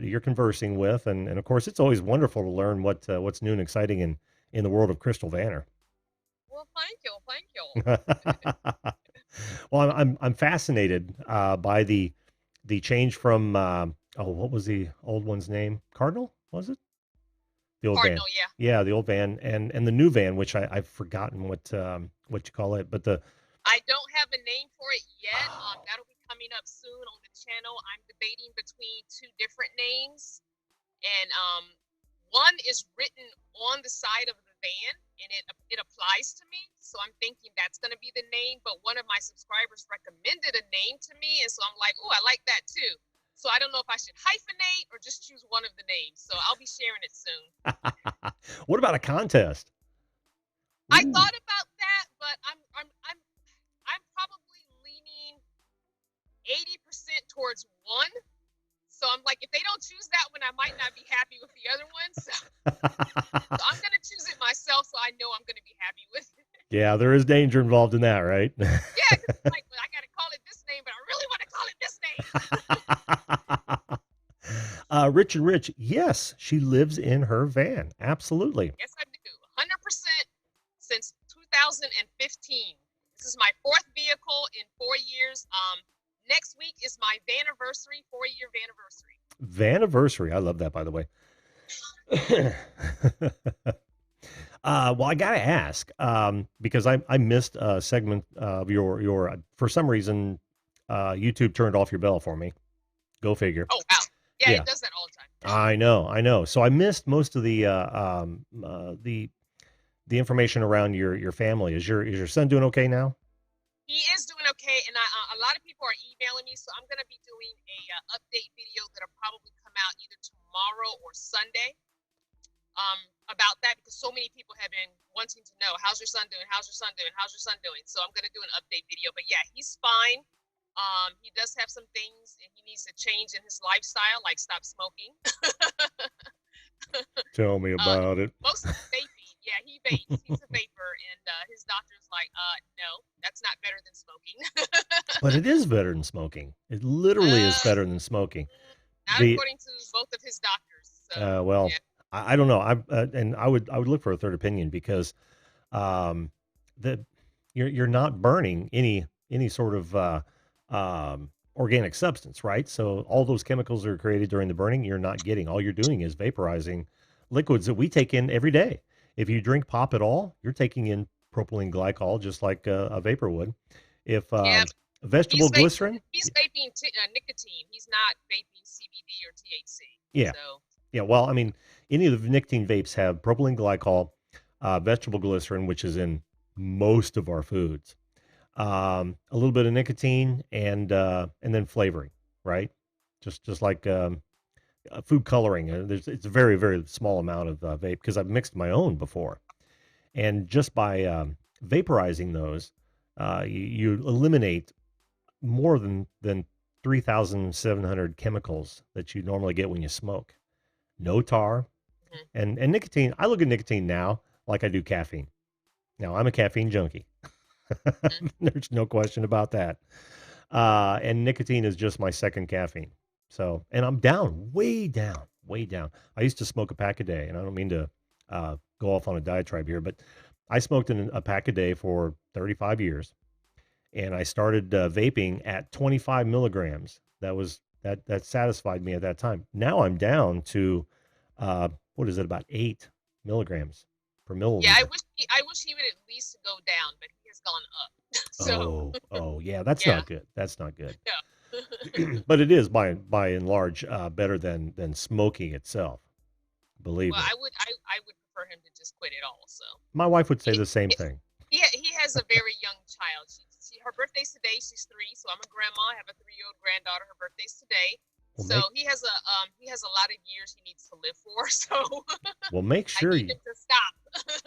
you're conversing with, and of course, it's always wonderful to learn what's new and exciting in the world of Crystal Vanner. Well, thank you. Well, I'm fascinated by the change from what was the old one's name? Cardinal, was it? The old Cardinal, van. Yeah, the old van and the new van, which I've forgotten what you call it, but I don't have a name for it yet. That'll be coming up soon on the channel. I'm debating between two different names, and one is written on the side of the van, and it applies to me. So I'm thinking that's going to be the name. But one of my subscribers recommended a name to me, and so I'm like, oh, I like that too. So I don't know if I should hyphenate or just choose one of the names. So I'll be sharing it soon. What about a contest? I thought about that, but I'm probably leaning 80% towards one. So I'm like, if they don't choose that one, I might not be happy with the other one. So I'm going to choose it myself, so I know I'm going to be happy with it. Yeah, there is danger involved in that, right? Yeah, because like, well, I got to call it this name, but I really want to call it this name. Richard Rich, yes, she lives in her van. Absolutely. Yes, I do. 100% since 2015. This is my fourth vehicle in 4 years. Next week is my vaniversary, 4-year vaniversary. Vaniversary. I love that, by the way. Well, I gotta ask, because I missed a segment of your for some reason, YouTube turned off your bell for me. Go figure. Oh wow. Yeah, Yeah. it does that all the time. I know. So I missed most of the information around your family. Is your son doing okay now? He is doing okay, and a lot of people are emailing me, so I'm going to be doing a update video that'll probably come out either tomorrow or Sunday about that, because so many people have been wanting to know, how's your son doing? How's your son doing? How's your son doing? So I'm going to do an update video, but yeah, he's fine. He does have some things, and he needs to change in his lifestyle, like stop smoking. Tell me about it. Mostly vaping. Yeah, he vapes. He's a vapor, and his doctor's like, no, that's not better than smoking. But it is better than smoking. It literally is better than smoking. Not according to both of his doctors. So, well, yeah. I don't know. I would look for a third opinion, because you're not burning any sort of organic substance, right? So all those chemicals that are created during the burning, you're not getting. All you're doing is vaporizing liquids that we take in every day. If you drink pop at all, you're taking in propylene glycol just like a vapor would. If Vegetable glycerin? He's vaping nicotine. He's not vaping CBD or THC. Yeah. So Yeah. Well, I mean, any of the nicotine vapes have propylene glycol, vegetable glycerin, which is in most of our foods, a little bit of nicotine, and then flavoring, right? Just like food coloring. It's a very very small amount of vape because I've mixed my own before, and just by vaporizing those, you eliminate more than 3,700 chemicals that you normally get when you smoke. No tar mhm, and nicotine. I look at nicotine now like I do caffeine. Now I'm a caffeine junkie. mhm. There's no question about that. And nicotine is just my second caffeine. So, and I'm down, way down, way down. I used to smoke a pack a day, and I don't mean to go off on a diatribe here, but I smoked a pack a day for 35 years, and I started vaping at 25 milligrams. That satisfied me at that time. Now I'm down to what is it, about 8 milligrams per Yeah, milliliter. I wish he would at least go down, but he has gone up. So Oh, yeah, that's yeah, not good. That's not good. yeah. But it is by and large better than smoking itself. Believe Well, me. I would prefer him to just quit it all. So My wife would say he the same he, thing. he has a very young child. Her birthday's today. She's 3, so I'm a grandma. I have a 3-year-old granddaughter. Her birthday's today. Well, So he has a lot of years he needs to live for. So make I sure need him to stop.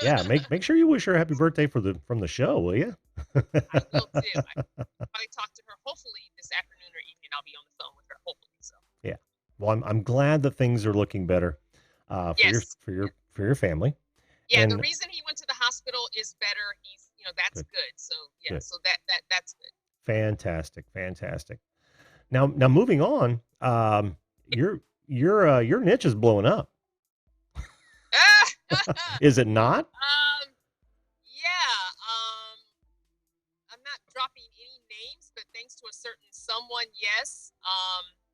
yeah, make sure you wish her happy birthday from the show, will you? I will too. I probably talk to her. Hopefully this afternoon or evening, I'll be on the phone with her. Hopefully, so Yeah. Well, I'm glad that things are looking better for your yes, for your for your family. yeah. The And reason he went to the hospital is better. He's that's good, good. So yeah, good. so that's good. Fantastic, fantastic. Now moving on, your niche is blowing up. Is it not? Yeah. I'm not dropping any names, but thanks to a certain someone, yes.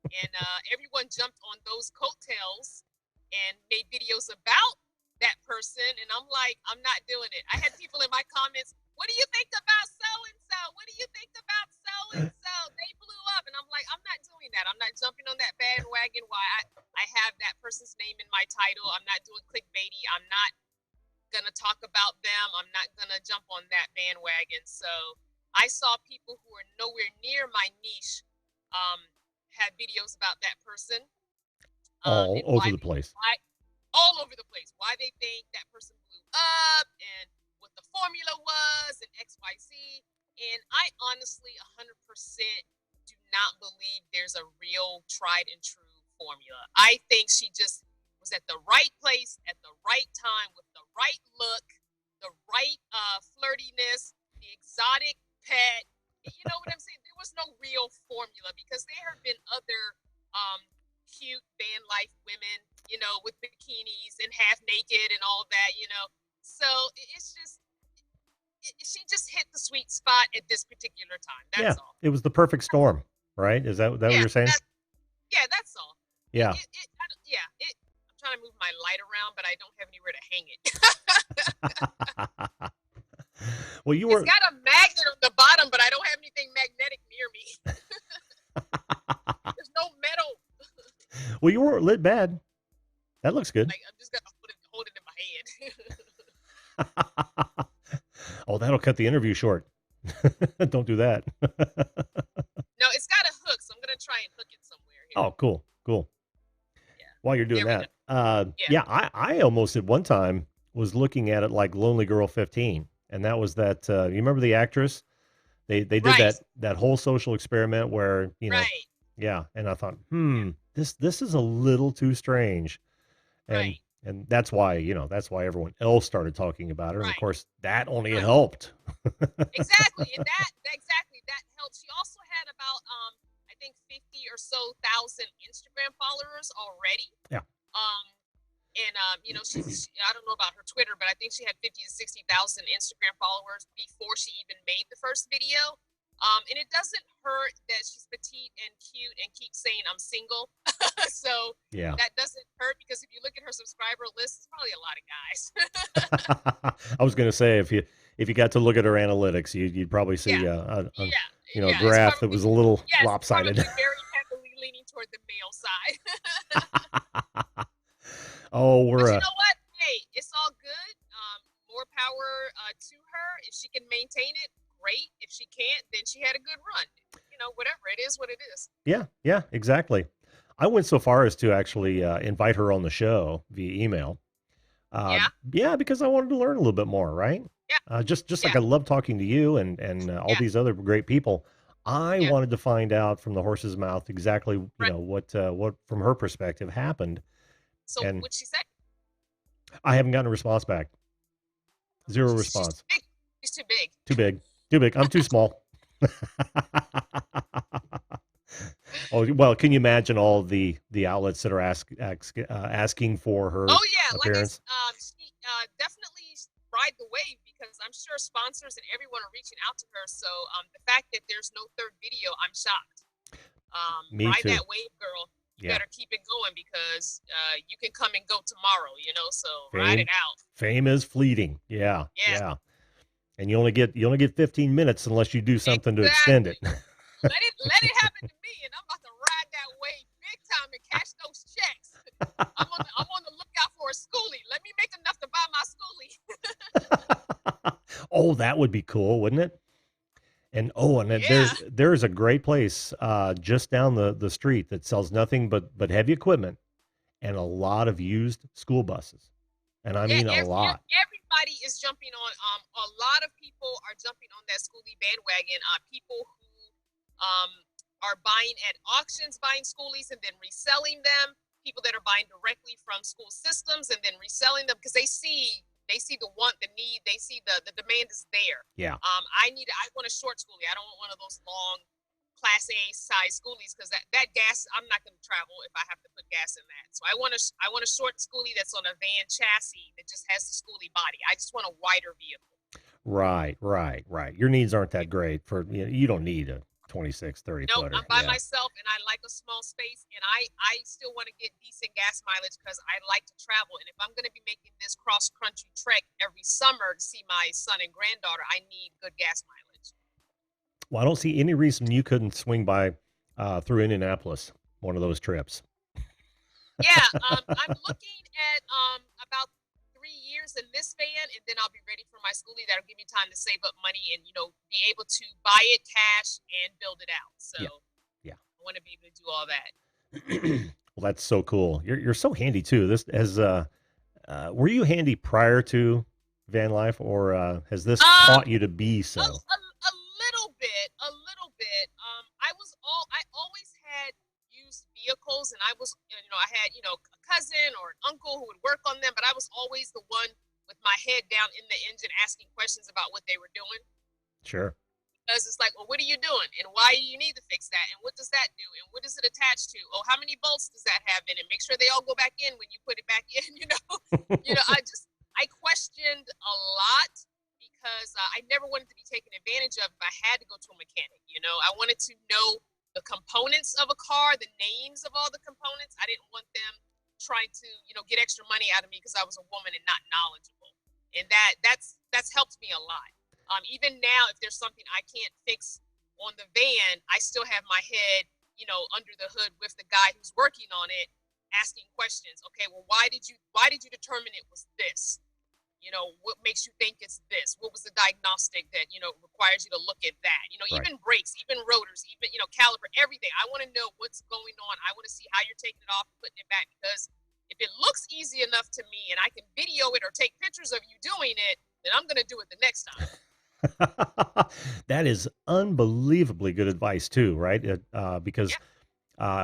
And everyone jumped on those coattails and made videos about that person, and I'm like, I'm not doing it. I had people in my comments, what do you think about so and so? What do you think about so and so? They blew up, and I'm like, I'm not doing that. I'm not jumping on that bandwagon. Why I have that person's name in my title. I'm not doing clickbaity. I'm not gonna talk about them. I'm not gonna jump on that bandwagon. So I saw people who are nowhere near my niche had videos about that person, All and over the place. why all over the place, why they think that person blew up and what the formula was and XYZ. And I honestly 100% do not believe there's a real tried and true formula. I think she just was at the right place at the right time with the right look, the right flirtiness, the exotic pet. You know what I'm saying? There was no real formula because there have been other cute van life women, with bikinis and half naked and all that. So it's just, she just hit the sweet spot at this particular time. Yeah, That's all. it was the perfect storm, right? Is that what Yeah, you're saying? that's all. Yeah. I'm trying to move my light around, but I don't have anywhere to hang it. Well, you It's were got a magnet on the bottom, but I don't have anything magnetic near me. There's no metal. well, you weren't lit bad. That looks good. Like, I'm just gonna hold it in my hand. Oh, that'll cut the interview short. Don't do that. No, it's got a hook, so I'm gonna try and hook it somewhere here. Oh, cool. Yeah, While you're doing there we that, go. Yeah. yeah, I almost at one time was looking at it like Lonely Girl 15, and that was that. You remember the actress? They did Right. that whole social experiment where Right. yeah, and I thought, this is a little too strange, and Right. and that's why that's why everyone else started talking about her, and of Right. course that only Right. helped. Exactly, and that helps. She also had about I think 50 or so thousand Instagram followers already. Yeah. And I don't know about her Twitter, but I think she had 50 to 60,000 Instagram followers before she even made the first video. And it doesn't hurt that she's petite and cute and keeps saying I'm single. So Yeah. that doesn't hurt because if you look at her subscriber list, it's probably a lot of guys. I was gonna say if you got to look at her analytics, you'd probably see Yeah. Yeah, you know, a Yeah, it's graph that probably was a little yes, lopsided. probably very heavily leaning toward the male side. Oh, But we're you know what? Hey, it's all good. More power to her. If she can maintain it, great. If she can't, then she had a good run. You know, whatever it is, what it is. yeah, exactly. I went so far as to actually invite her on the show via email. Yeah, Yeah, because I wanted to learn a little bit more, right? yeah, Just like yeah, I love talking to you and all yeah, these other great people. I yeah. wanted to find out from the horse's mouth exactly, you Right. know, what from her perspective happened, So and what she said? I haven't gotten a response back. Zero She's too response. big. She's too big. Too big. Too big. I'm too small. Oh, well, can you imagine all the outlets that are asking for her Oh yeah, like appearance? she definitely ride the wave because I'm sure sponsors and everyone are reaching out to her. So the fact that there's no third video, I'm shocked. Me Ride too. that wave, girl. You Yeah. better keep it going because you can come and go tomorrow. You know, so ride Fame it out. fame is fleeting. Yeah. Yeah, Yeah. And you only get 15 minutes unless you do something to extend it. exactly. Let it happen to me, and I'm about to ride that wave big time and cash those checks. I'm on the lookout for a schoolie. Let me make enough to buy my schoolie. Oh, that would be cool, wouldn't it? And then Yeah, there's a great place just down the street that sells nothing but heavy equipment and a lot of used school buses. And I yeah. mean a lot. Everybody is jumping on. A lot of people are jumping on that schoolie bandwagon. People who are buying at auctions, buying schoolies and then reselling them. People that are buying directly from school systems and then reselling them because they see the want, the need, they see the demand is there. Yeah. I want a short schoolie. I don't want one of those long class A size schoolies because that gas, I'm not going to travel if I have to put gas in that. So I want a short schoolie that's on a van chassis that just has the schoolie body. I just want a wider vehicle. Right, right, right. Your needs aren't that great for you don't need a 26, 30 No, footer. I'm by Yeah. myself and I like a small space and I still want to get decent gas mileage because I like to travel. And if I'm going to be making this cross country trek every summer to see my son and granddaughter, I need good gas mileage. Well, I don't see any reason you couldn't swing by through Indianapolis one of those trips. Yeah, I'm looking at about 3 years in this van, and then I'll be ready for my schoolie. That'll give me time to save up money and be able to buy it cash and build it out. So Yeah. Yeah. I want to be able to do all that. Well, that's so cool. You're so handy too. This has were you handy prior to van life, or has this Um, taught you to be a, so? a little bit, a little bit. I always had used vehicles, and I had a cousin or an uncle who would work on them, but I was always the one with my head down in the engine asking questions about what they were doing. Sure. Because it's like, well, what are you doing, and why do you need to fix that, and what does that do, and what is it attached to? Oh, how many bolts does that have in it? Make sure they all go back in when you put it back in. I questioned a lot because I never wanted to be taken advantage of if I had to go to a mechanic. I wanted to know the components of a car, the names of all the components. I didn't want them trying to get extra money out of me because I was a woman and not knowledgeable, and that's helped me a lot. Even now, if there's something I can't fix on the van, I still have my head, under the hood with the guy who's working on it, asking questions. Okay, well, why did you determine it was this? What makes you think it's this? What was the diagnostic that requires you to look at that? Right. Even brakes, even rotors, even caliper, everything. I want to know what's going on. I want to see how you're taking it off and putting it back because if it looks easy enough to me and I can video it or take pictures of you doing it, then I'm gonna do it the next time. That is unbelievably good advice too, right? Because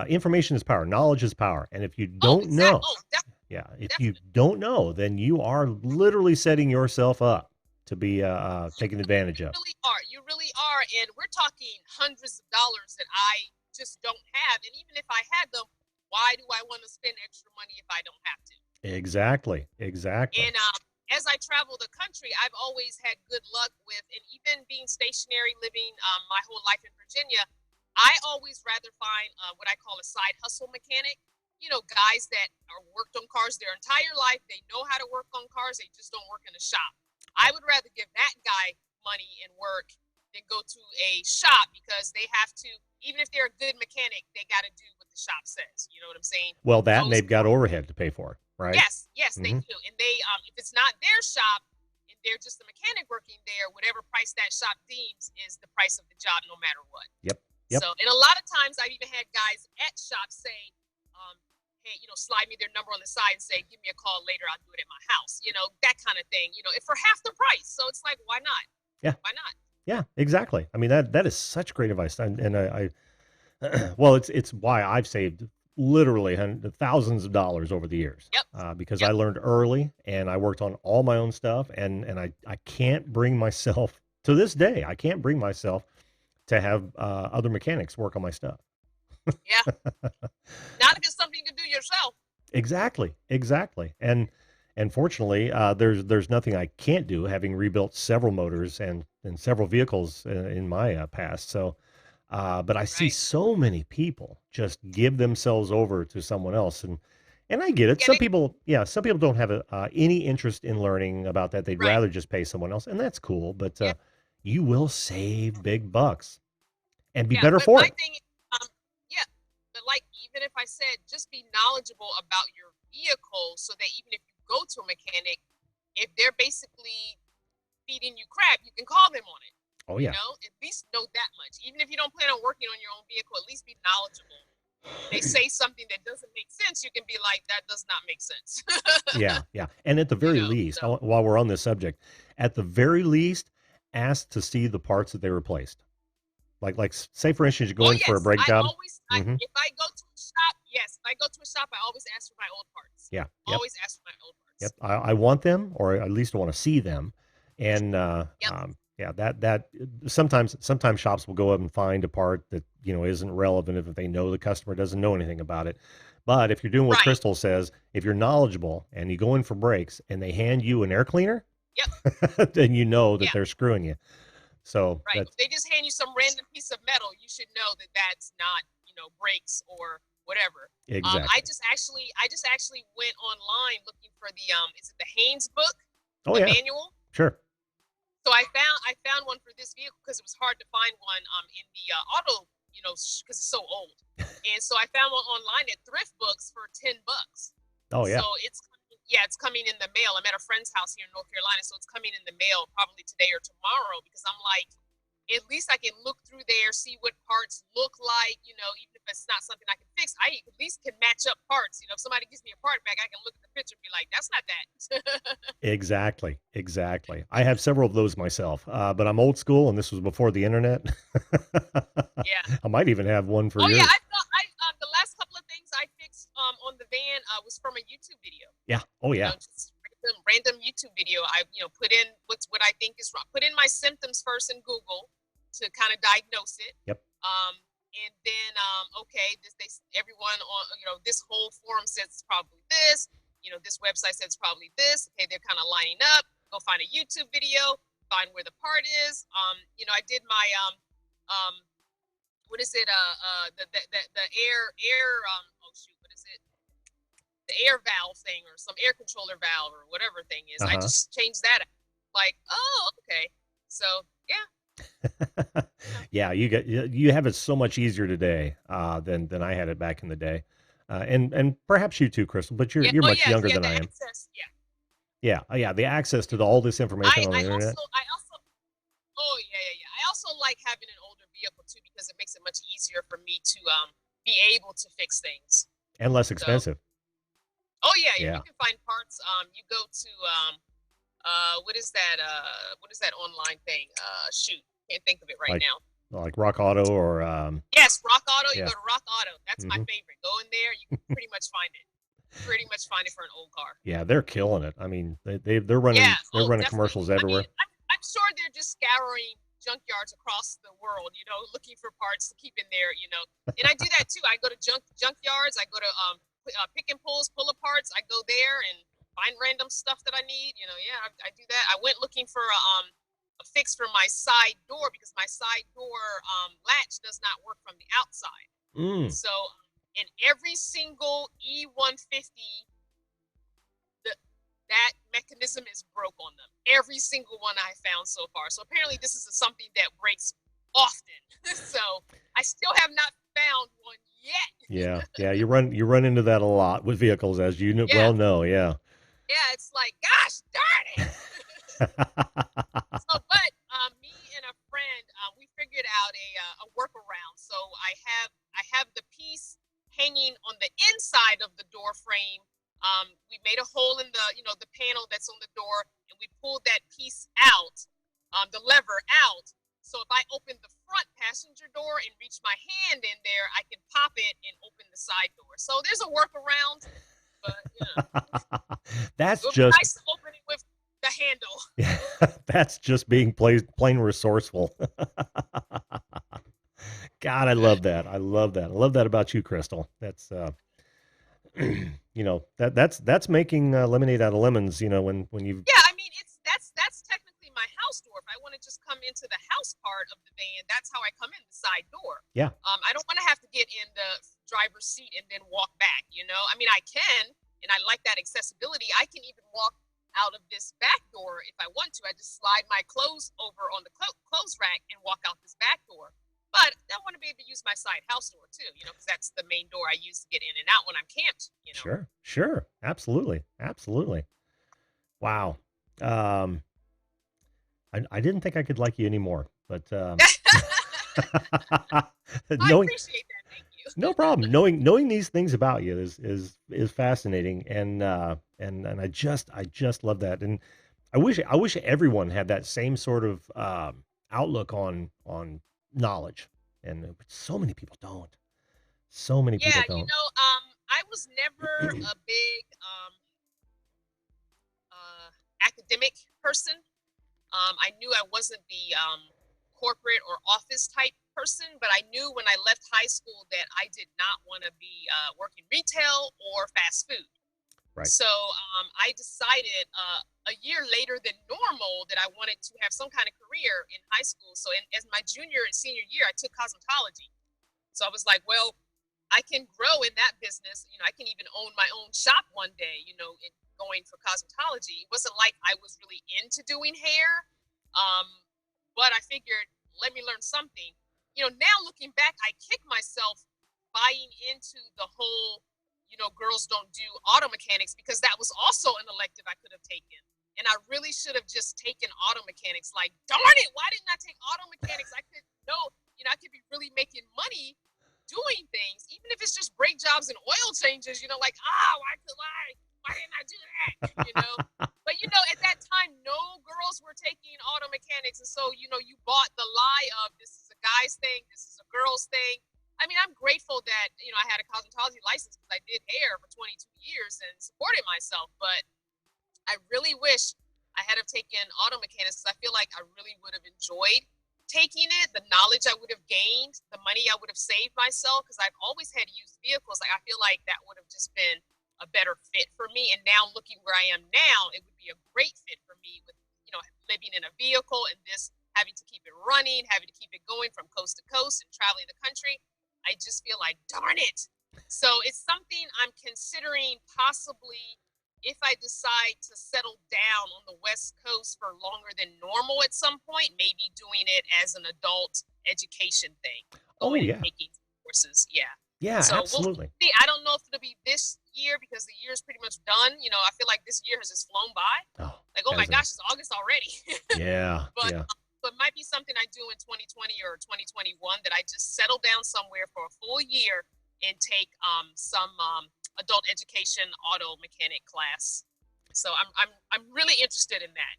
information is power, knowledge is power, and if you Oh, don't exactly. know, Oh, if you definitely. don't know, then you are literally setting yourself up to be taken advantage of. You really are, and we're talking hundreds of dollars that I just don't have. And even if I had them, why do I want to spend extra money if I don't have to? Exactly, exactly. And as I travel the country, I've always had good luck with, and even being stationary, living my whole life in Virginia, I always rather find what I call a side hustle mechanic. Guys that are worked on cars their entire life. They know how to work on cars. They just don't work in a shop. I would rather give that guy money and work than go to a shop, because they have to, even if they're a good mechanic, they got to do what the shop says. You know what I'm saying? Well, that and Those they've got overhead to pay for, right? Yes, they Mhm. do. And they, if it's not their shop and they're just a mechanic working there, whatever price that shop deems is the price of the job, no matter what. Yep. So, and a lot of times I've even had guys at shops say, hey, slide me their number on the side and say, give me a call later, I'll do it at my house. That kind of thing, if for half the price. So it's like, why not? Yeah. Why not? Yeah, exactly. I mean, that is such great advice. And I well, it's why I've saved literally thousands of dollars over the years, because I learned early and I worked on all my own stuff, and I can't bring myself to this day. I can't bring myself to have other mechanics work on my stuff. Yeah. Not if it's something you can do yourself. Exactly. And fortunately, there's nothing I can't do, having rebuilt several motors and several vehicles in my past. So, but I see Right. so many people just give themselves over to someone else, and I get it. Yeah, Some people don't have any interest in learning about that. They'd Right. rather just pay someone else, and that's cool. But Yeah. you will save big bucks and be Yeah, better but for my it. thing, yeah, but like, even if I said just be knowledgeable about your vehicle, so that even if you go to a mechanic, if they're basically feeding you crap, you can call them on it. Oh yeah. At least know that much. Even if you don't plan on working on your own vehicle, at least be knowledgeable. They say something that doesn't make sense, you can be like, that does not make sense. Yeah. And at the very least, while we're on this subject, at the very least, ask to see the parts that they replaced. Like say for instance, you go in for a brake I job. always, if I go to a shop, if I go to a shop, I always ask for my old parts. Yeah. Always ask for my old parts. Yep. I want them, or at least I want to see them. And yeah, that sometimes shops will go up and find a part that isn't relevant if they know the customer doesn't know anything about it. But if you're doing what Right. Crystal says, if you're knowledgeable and you go in for brakes and they hand you an air cleaner, then you know that they're screwing you. So right, if they just hand you some random piece of metal, you should know that that's not brakes or whatever. Exactly. I just actually went online looking for the is it the Haynes book, Oh the yeah, manual. sure. So I found one for this vehicle because it was hard to find one in the auto, because it's so old. And so I found one online at Thrift Books for $10. Oh yeah. So it's coming in the mail. I'm at a friend's house here in North Carolina, so it's coming in the mail probably today or tomorrow, because I'm like, at least I can look through there, see what parts look like, even if it's not something I can fix, I at least can match up parts. If somebody gives me a part back, I can look at the picture and be like, that's not that. Exactly. I have several of those myself, but I'm old school, and this was before the internet. Yeah. I might even have one for Oh yours. yeah, the last couple of things I fixed on the van was from a YouTube video. Yeah. Oh yeah. Just random YouTube video. I put in what I think is wrong. Put in my symptoms first in Google to kind of diagnose it. Yep. And then okay, everyone on this whole forum says it's probably this. This website says it's probably this. Okay, they're kind of lining up. Go find a YouTube video. Find where the part is. I did my what is it? The air oh shoot, what is it? The air valve thing, or some air controller valve, or whatever thing is. I just changed that. Like, oh, okay. So yeah. Yeah, you have it so much easier today than I had it back in the day, and perhaps you too, Crystal. But you're much younger than I am. Access, Yeah. The access to all this information on the internet. I also like having an older vehicle too, because it makes it much easier for me to be able to fix things. And less expensive. Oh yeah. You can find parts. You go to what is that online thing? Shoot, can't think of it right now. Like Rock Auto or yes, Rock Auto. You go to Rock Auto. That's my favorite. Go in there, you can pretty much find it. For an old car. Yeah, they're killing it. I mean, they're running commercials everywhere. I mean, I'm sure they're just scouring junkyards across the world, looking for parts to keep in there, And I do that too. I go to junkyards. I go to pick and pull parts. I go there and find random stuff that I need. I do that. I went looking for a fix for my side door, because my side door latch does not work from the outside. So in every single E150, that mechanism is broke on them. Every single one I found so far. So apparently this is something that breaks often. So I still have not found one yet. Yeah. You run into that a lot with vehicles, as you Yeah. well know. Yeah. Yeah, it's like, gosh darn it. So, but me and a friend, we figured out a workaround. So I have the piece hanging on the inside of the door frame. We made a hole in the panel that's on the door, and we pulled that piece out, the lever out. So if I open the front passenger door and reach my hand in there, I can pop it and open the side door. So there's a workaround, but That's it would be just nice to open it with the handle. that's just being plain resourceful. God, I love that. I love that. I love that about you, Crystal. That's that's making lemonade out of lemons. When you Yeah, I mean that's technically my house door. If I want to just come into the house part of the van, that's how I come in, the side door. Yeah. I don't want to have to get in the driver's seat and then walk back. I mean, I can, and I like that accessibility. I can even walk out of this back door if I want to. I just slide my clothes over on the clothes rack and walk out this back door. But I want to be able to use my side house door too, because that's the main door I use to get in and out when I'm camped. Sure. Absolutely. Wow. I didn't think I could like you anymore, but I knowing appreciate that. Thank you. no problem. Knowing these things about you is fascinating, and I just love that, and I wish everyone had that same sort of outlook on knowledge, and so many people don't. So many people Yeah, don't. I was never a big academic person. I knew I wasn't the corporate or office type person, but I knew when I left high school that I did not want to be working retail or fast food. Right. So I decided a year later than normal that I wanted to have some kind of career in high school. So as my junior and senior year, I took cosmetology. So I was like, well, I can grow in that business. I can even own my own shop one day, in going for cosmetology. It wasn't like I was really into doing hair. But I figured, let me learn something. Now looking back, I kick myself buying into the whole, girls don't do auto mechanics, because that was also an elective I could have taken. And I really should have just taken auto mechanics. Like, darn it, why didn't I take auto mechanics? I could I could be really making money doing things, even if it's just brake jobs and oil changes, like, why didn't I do that? But at that time, no girls were taking auto mechanics. And so, you bought the lie of this is a guy's thing, this is a girl's thing. I mean, I'm grateful that, I had a cosmetology license because I did hair for 22 years and supported myself. But I really wish I had have taken auto mechanics, because I feel like I really would have enjoyed taking it, the knowledge I would have gained, the money I would have saved myself, because I've always had used vehicles. Like, I feel like that would have just been a better fit for me. And now looking where I am now, it would be a great fit for me with, living in a vehicle and this having to keep it running, having to keep it going from coast to coast and traveling the country. I just feel like, darn it. So it's something I'm considering, possibly if I decide to settle down on the West Coast for longer than normal at some point, maybe doing it as an adult education thing. Taking courses. Yeah. Yeah, so absolutely. We'll see. I don't know if it'll be this year, because the year is pretty much done. I feel like this year has just flown by. Oh my gosh, it's August already. Yeah. But yeah. But it might be something I do in 2020 or 2021, that I just settle down somewhere for a full year and take some adult education auto mechanic class. So I'm really interested in that.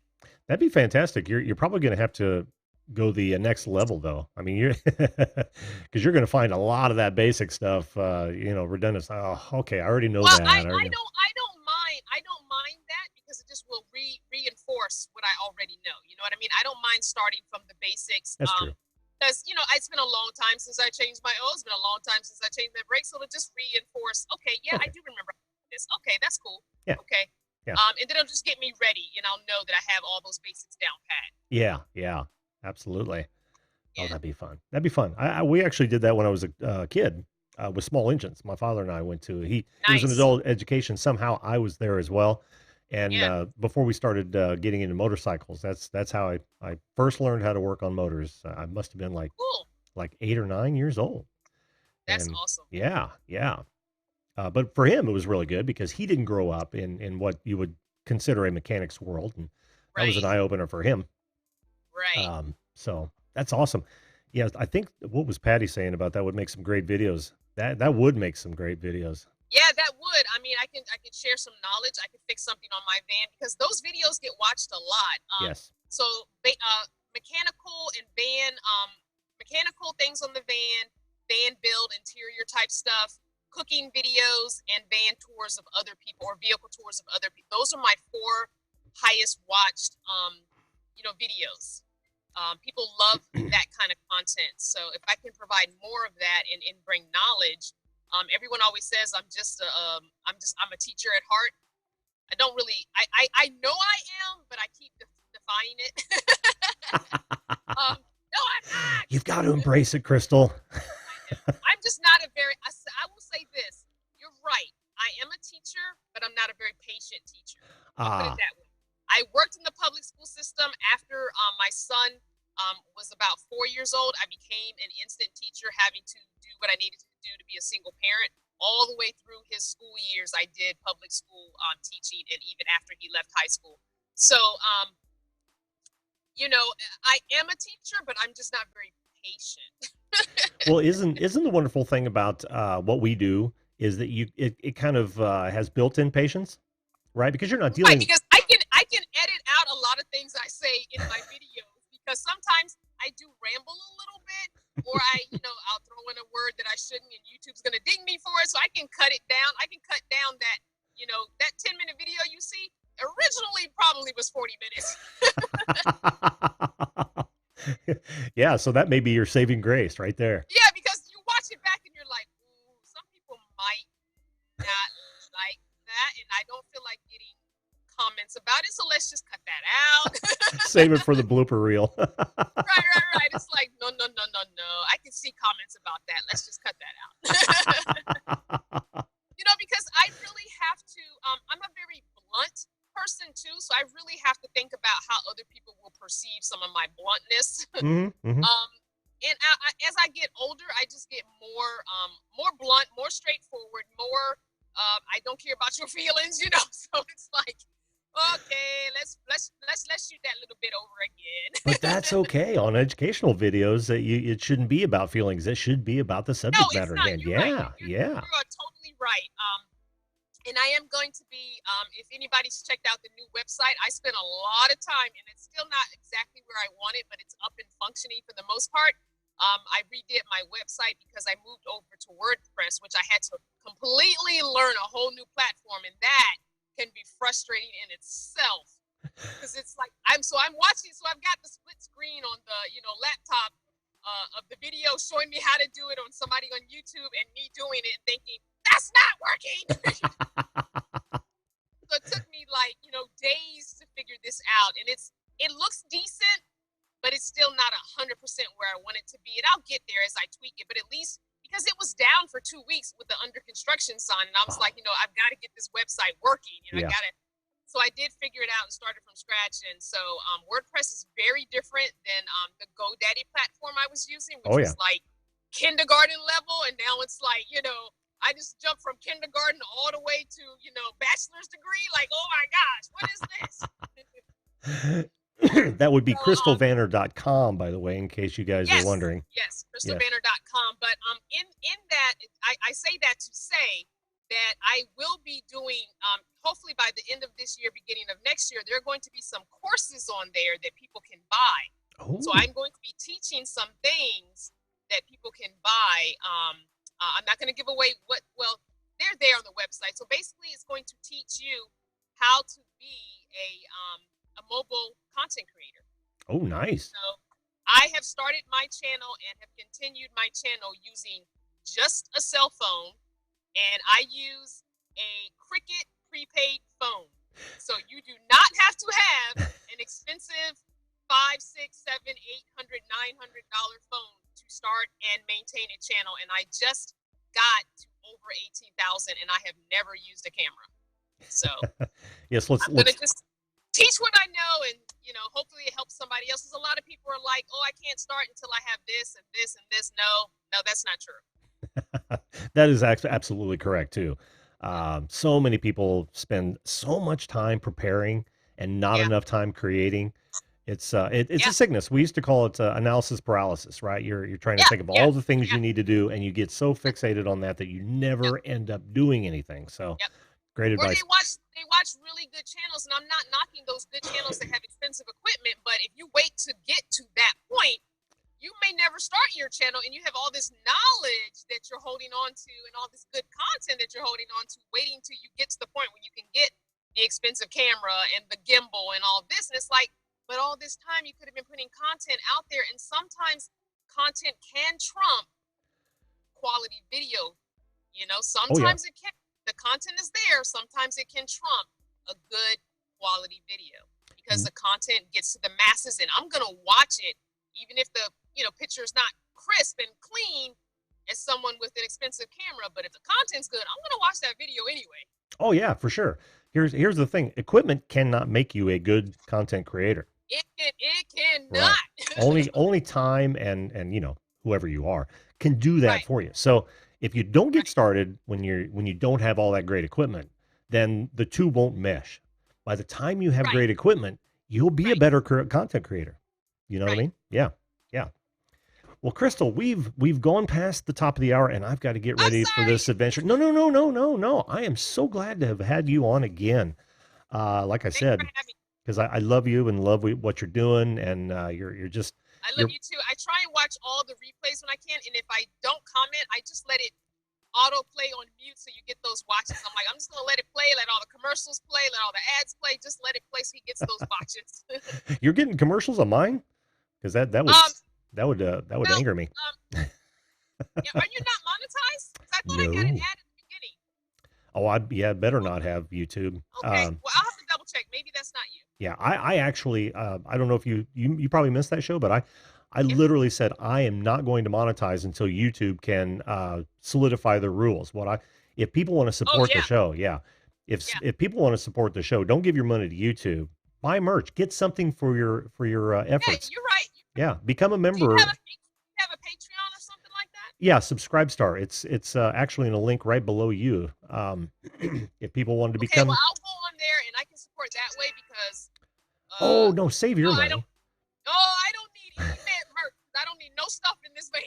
That'd be fantastic. You're probably going to have to go the next level, though. I mean, you're because you're going to find a lot of that basic stuff, redundant. Oh, okay, I already know that. I don't mind that, because it just will reinforce what I already know. You know what I mean? I don't mind starting from the basics. That's true. Because it's been a long time since I changed my oil. It's been a long time since I changed my brakes, so it'll just reinforce. Okay, yeah, I do remember this. Okay, that's cool. Yeah. Okay. Yeah. And then it'll just get me ready, and I'll know that I have all those basics down pat. Yeah, absolutely. Yeah. Oh, that'd be fun. We actually did that when I was a kid with small engines. My father and I went to. He was an Nice. adult education. Somehow I was there as well, And Yeah. before we started getting into motorcycles, that's how I first learned how to work on motors. I must have been Cool. like 8 or 9 years old. That's And awesome. yeah, yeah. But for him, it was really good because he didn't grow up in what you would consider a mechanic's world, and that was an Right. eye opener for him. Right. So that's awesome. Yeah, I think what was Patty saying about that would make some great videos. That would make some great videos. Yeah, that would. I mean, I can share some knowledge. I could fix something on my van because those videos get watched a lot. Yes. So mechanical and mechanical things on the van build, interior type stuff, cooking videos, and van tours of other people or vehicle tours of other people. Those are my 4 highest watched, videos. People love that kind of content. So if I can provide more of that and bring knowledge. Everyone always says I'm a teacher at heart. I don't really. I know I am, but I keep defying it. No, I'm not. You've got to embrace it, Crystal. I'm just not a very. I will say this. You're right. I am a teacher, but I'm not a very patient teacher. I'll put it that way. I worked in the public school system after my son was about 4 years old. I became an instant teacher, having to do what I needed to do to be a single parent. All the way through his school years, I did public school teaching, and even after he left high school. So, I am a teacher, but I'm just not very patient. Well, isn't the wonderful thing about what we do is that it kind of has built-in patience, right? Because you're not Right, dealing. because I can edit out a lot of things I say in my videos because sometimes I do ramble a little bit, or I'll throw in a word that I shouldn't, and YouTube's gonna ding me for it. So I can cut it down. I can cut down that 10-minute video you see originally probably was 40 minutes. Yeah, so that may be your saving grace right there. Yeah, because you watch it back and you're like, ooh, some people might not like that, and I don't feel like getting comments about it, so let's just cut that out. Save it for the blooper reel. Right. It's like, no. I can see comments about that. Let's just cut that out. Because I really have to, I'm a very blunt person too, so I really have to think about how other people will perceive some of my bluntness. Mm-hmm. And as I get older, I just get more blunt, more straightforward, more, I don't care about your feelings, so it's like, okay, let's shoot that little bit over again. But that's okay. On educational videos, it shouldn't be about feelings. It should be about the No, subject it's matter not. at hand. You're right. Yeah. You are totally right. And I am going to be, if anybody's checked out the new website, I spent a lot of time, and it's still not exactly where I want it, but it's up and functioning for the most part. I redid my website because I moved over to WordPress, which I had to completely learn a whole new platform, and that can be frustrating in itself. Because it's like I'm watching, so I've got the split screen on the laptop of the video showing me how to do it on somebody on YouTube, and me doing it and thinking that's not working. So it took me days to figure this out, and it looks decent, but it's still not 100% where I want it to be, and I'll get there as I tweak it. But at least because it was down for 2 weeks with the under construction sign, and I was like, I've got to get this website working. I got to. So I did figure it out and started from scratch. And so WordPress is very different than the GoDaddy platform I was using, which was like kindergarten level. And now it's like, I just jumped from kindergarten all the way to, bachelor's degree. Like, oh my gosh, what is this? That would be crystalvanner.com, by the way, in case you guys are wondering. Yes, crystalvanner.com. But in that, I say that to say that I will be doing, hopefully by the end of this year, beginning of next year, there are going to be some courses on there that people can buy. Oh. So I'm going to be teaching some things that people can buy. I'm not going to give away they're there on the website. So basically it's going to teach you how to be a mobile content creator. Oh, nice. So I have started my channel and have continued my channel using just a cell phone. And I use a Cricket prepaid phone. So you do not have to have an expensive $500, $600, $700, $800, $900 phone to start and maintain a channel. And I just got to over 18,000, and I have never used a camera. So Yes, I'm gonna let's just teach what I know, and hopefully it helps somebody else. Because a lot of people are like, "Oh, I can't start until I have this and this and this." No, no, that's not true. that is absolutely correct too. So many people spend so much time preparing and not Yeah, enough time creating. It's a yeah, sickness. We used to call it analysis paralysis, right? You're trying to yeah, think of yeah, all the things yeah, you need to do, and you get so fixated on that that you yeah, never end up doing anything. So, yeah. great Or they advice. watch really good channels, and I'm not knocking those good channels that have expensive equipment, but if you wait to get to that point, you may never start your channel, and you have all this knowledge that you're holding on to and all this good content that you're holding on to, waiting till you get to the point where you can get the expensive camera and the gimbal and all this. And it's like, but all this time you could have been putting content out there, and sometimes content can trump quality video. Oh yeah. Sometimes it can. The content is there. Sometimes it can trump a good quality video because N- the content gets to the masses, and I'm gonna watch it even if the picture is not crisp and clean as someone with an expensive camera. But if the content's good, I'm gonna watch that video anyway. Oh yeah, for sure. Here's the thing. Equipment cannot make you a good content creator. It Right. cannot. Only time and whoever you are can do that Right, for you. So if you don't get right, started when you don't have all that great equipment, then the two won't mesh. By the time you have right, great equipment, you'll be a right, better content creator. You know what I right. mean? Yeah. Yeah. Well, Crystal, we've gone past the top of the hour and I've got to get I'm ready for sorry. this adventure. No, no, no, no, no, no. I am so glad to have had you on again. Like I Thanks for said, having me. because I love you and love what you're doing, and you're just I love you're you too. I try and watch all the replays when I can, and if I don't comment, I just let it autoplay on mute so you get those watches. I'm like, I'm just gonna let it play, let all the commercials play, let all the ads play, just let it play so he gets those watches. you're getting commercials on mine because um, that would well, anger me. yeah, are you not monetized? Because I thought I got an No. ad at the beginning. Oh, I yeah, better not have YouTube. Okay, well, I'll have to double check. Maybe that's not you. Yeah, I actually I don't know if you probably missed that show, but I Yeah. literally said I am not going to monetize until YouTube can solidify the rules. If people want to Oh support the yeah, show, yeah. yeah. If people want to support the show, don't give your money to YouTube. Buy merch, get something for your Yeah, efforts. you're right. You're right. Yeah, become a Do you have member. a Patreon or something like that? Yeah, Subscribe Star. It's actually in a link right below you. If people wanted to Okay, well, become, I'll go on there and I can support that way because oh no, save no, your I don't. money. No, I don't need any merch. I don't need no stuff in this van.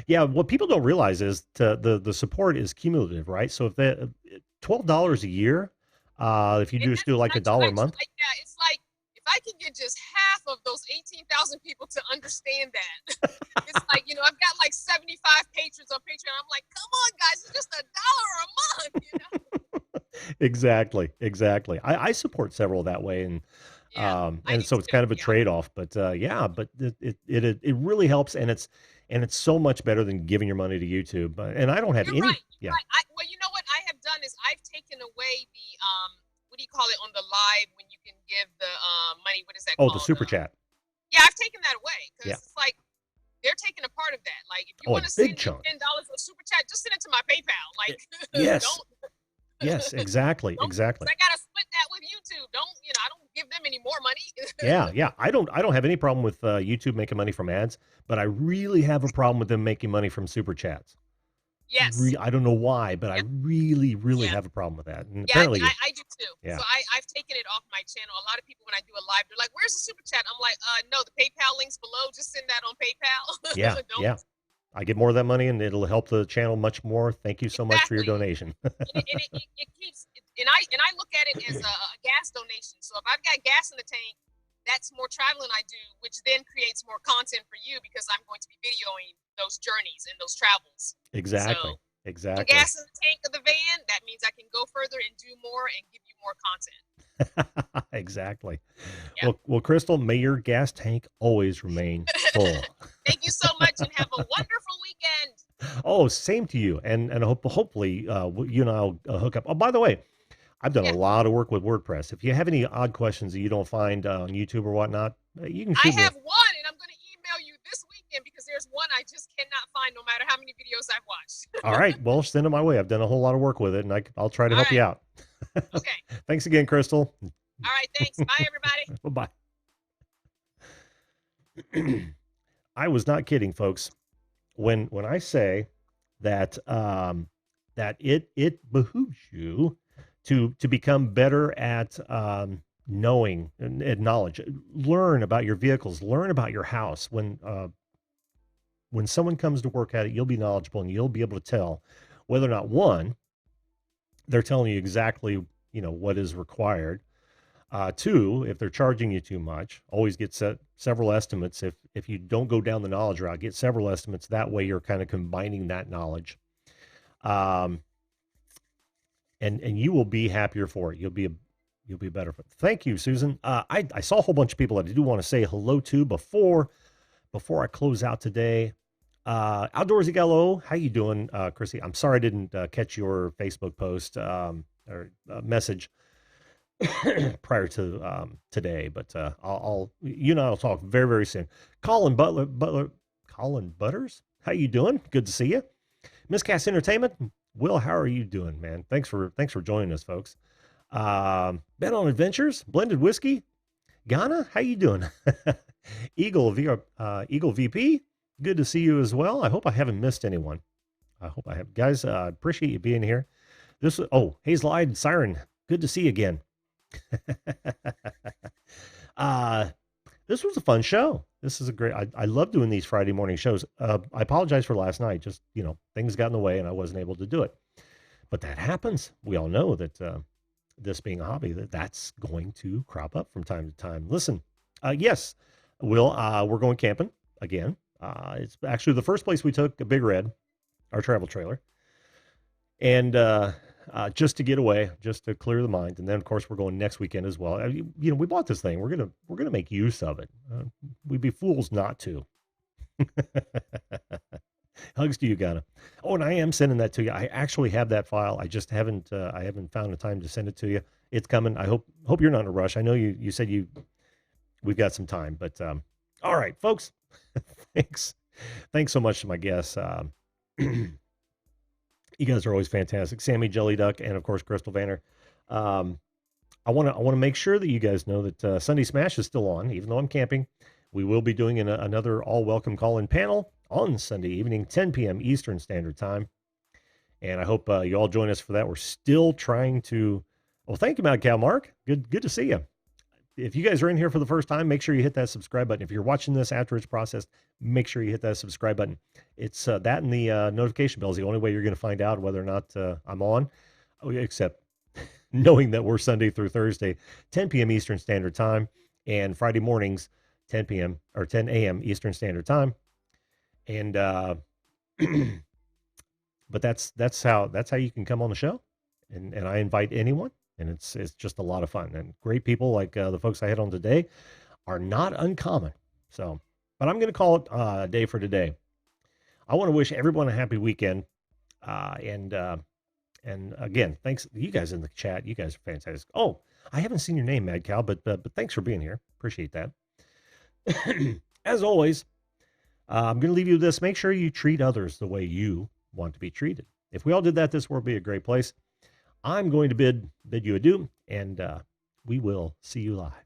Yeah, what people don't realize is the support is cumulative, right? So if the $12 a year, if you And just that's do like what a dollar a I try. month, Yeah, it's like if I can get just half of those 18,000 people to understand that, it's like I've got like 75 patrons on Patreon. I'm like, come on, guys, it's just $1 a month. exactly, exactly. I support several that way, Yeah, I and do so it's too. kind of a Yeah, trade off. But yeah, but it really helps, and it's so much better than giving your money to YouTube. And I don't have you're any. right. You're Yeah. right. Well, you know what I have done is I've taken away the what do you call it on the live when you can give the money? What is that Oh, the called? super chat. Yeah, I've taken that away Yeah. because it's like they're taking a part of that. Like, if you Oh, a want to big send me chunk. $10 for super chat, just send it to my PayPal. Y- Like, Yes. don't Yes. Exactly. don't. 'Cause Exactly. I gotta split that with YouTube. I don't give them any more money. Yeah, yeah. I don't have any problem with YouTube making money from ads, but I really have a problem with them making money from super chats. Yes. I don't know why, but I Yep. really Yeah. have a problem with that. And Yeah, apparently you, I do too. yeah. So I've taken it off my channel. A lot of people when I do a live, they're like, "Where's the super chat?" I'm like, no, the PayPal link's below. Just send that on PayPal. Yeah, Don't yeah. I get more of that money and it'll help the channel much more. Thank you so much for your exactly. donation. It keeps and I look at it as a gas donation. So if I've got gas in the tank, that's more traveling I do, which then creates more content for you because I'm going to be videoing those journeys and those travels. Exactly. So more Exactly. gas in the tank of the van, that means I can go further and do more and give you more content. Exactly. Yeah. Well, Crystal, may your gas tank always remain full. Thank you so much and have a wonderful weekend. Oh, same to you. And hopefully you and I'll hook up. Oh, by the way, I've done a Yeah. lot of work with WordPress. If you have any odd questions that you don't find on YouTube or whatnot, you can I shoot me. have one and I'm going to email you this weekend because there's one I just cannot find online no matter how many videos I've watched. All right. Well, send it my way. I've done a whole lot of work with it, and I'll try to All help you right. out. Okay. Thanks again, Crystal. All right. Thanks. Bye, everybody. Bye-bye. I was not kidding, folks. When I say that that it behooves you to become better at knowing and knowledge, learn about your vehicles, learn about your house. When someone comes to work at it, you'll be knowledgeable and you'll be able to tell whether or not, one, they're telling you exactly, what is required. Two, if they're charging you too much, always get several estimates. If you don't go down the knowledge route, get several estimates. That way you're kind of combining that knowledge. And you will be happier for it. You'll be better for it. Thank you, Susan. I saw a whole bunch of people that I do want to say hello to before I close out today. Outdoorsy Gallo, how you doing, Chrissy? I'm sorry I didn't catch your Facebook post or message prior to today, but I'll talk very, very soon. Colin Butters, how you doing? Good to see you. Miscast Entertainment, Will, how are you doing, man? Thanks for joining us, folks. Bet on Adventures, Blended Whiskey, Ghana, how you doing? Eagle VP, good to see you as well. I hope I haven't missed anyone. I hope I have. Guys, appreciate you being here. Hazel Eyed Siren, good to see you again. This was a fun show. This is a great, I love doing these Friday morning shows. I apologize for last night. Just, things got in the way and I wasn't able to do it, but that happens. We all know that, this being a hobby, that's going to crop up from time to time. Listen, yes, Will, we're going camping again. It's actually the first place we took a Big Red, our travel trailer, and just to get away, just to clear the mind. And then, of course, we're going next weekend as well. We bought this thing. We're gonna make use of it. We'd be fools not to. Hugs to you, Ghana. Oh, and I am sending that to you. I actually have that file. I just haven't found the time to send it to you. It's coming. I hope you're not in a rush. I know you said we've got some time, but all right, folks. Thanks so much to my guests. You guys are always fantastic. Sammy Jelly Duck and of course Crystal Vanner. I want to make sure that you guys know that Sunday Smash is still on, even though I'm camping. We will be doing another all welcome call-in panel on Sunday evening, 10 p.m. Eastern Standard Time. And I hope you all join us for that. We're still trying to. Well, thank you, Mad Cow Mark. Good to see you. If you guys are in here for the first time, make sure you hit that subscribe button. If you're watching this after it's processed, make sure you hit that subscribe button. It's that and the notification bell is the only way you're going to find out whether or not I'm on, except knowing that we're Sunday through Thursday, 10 p.m. Eastern Standard Time, and Friday mornings, 10 p.m. or 10 a.m. Eastern Standard Time. And but that's how you can come on the show, and I invite anyone. And it's just a lot of fun, and great people like the folks I had on today are not uncommon. So, but I'm going to call it a day for today. I want to wish everyone a happy weekend. And again, thanks you guys in the chat. You guys are fantastic. Oh, I haven't seen your name, Mad Cow, but thanks for being here. Appreciate that. As always, I'm going to leave you with this. Make sure you treat others the way you want to be treated. If we all did that, this world would be a great place. I'm going to bid you adieu, and we will see you live.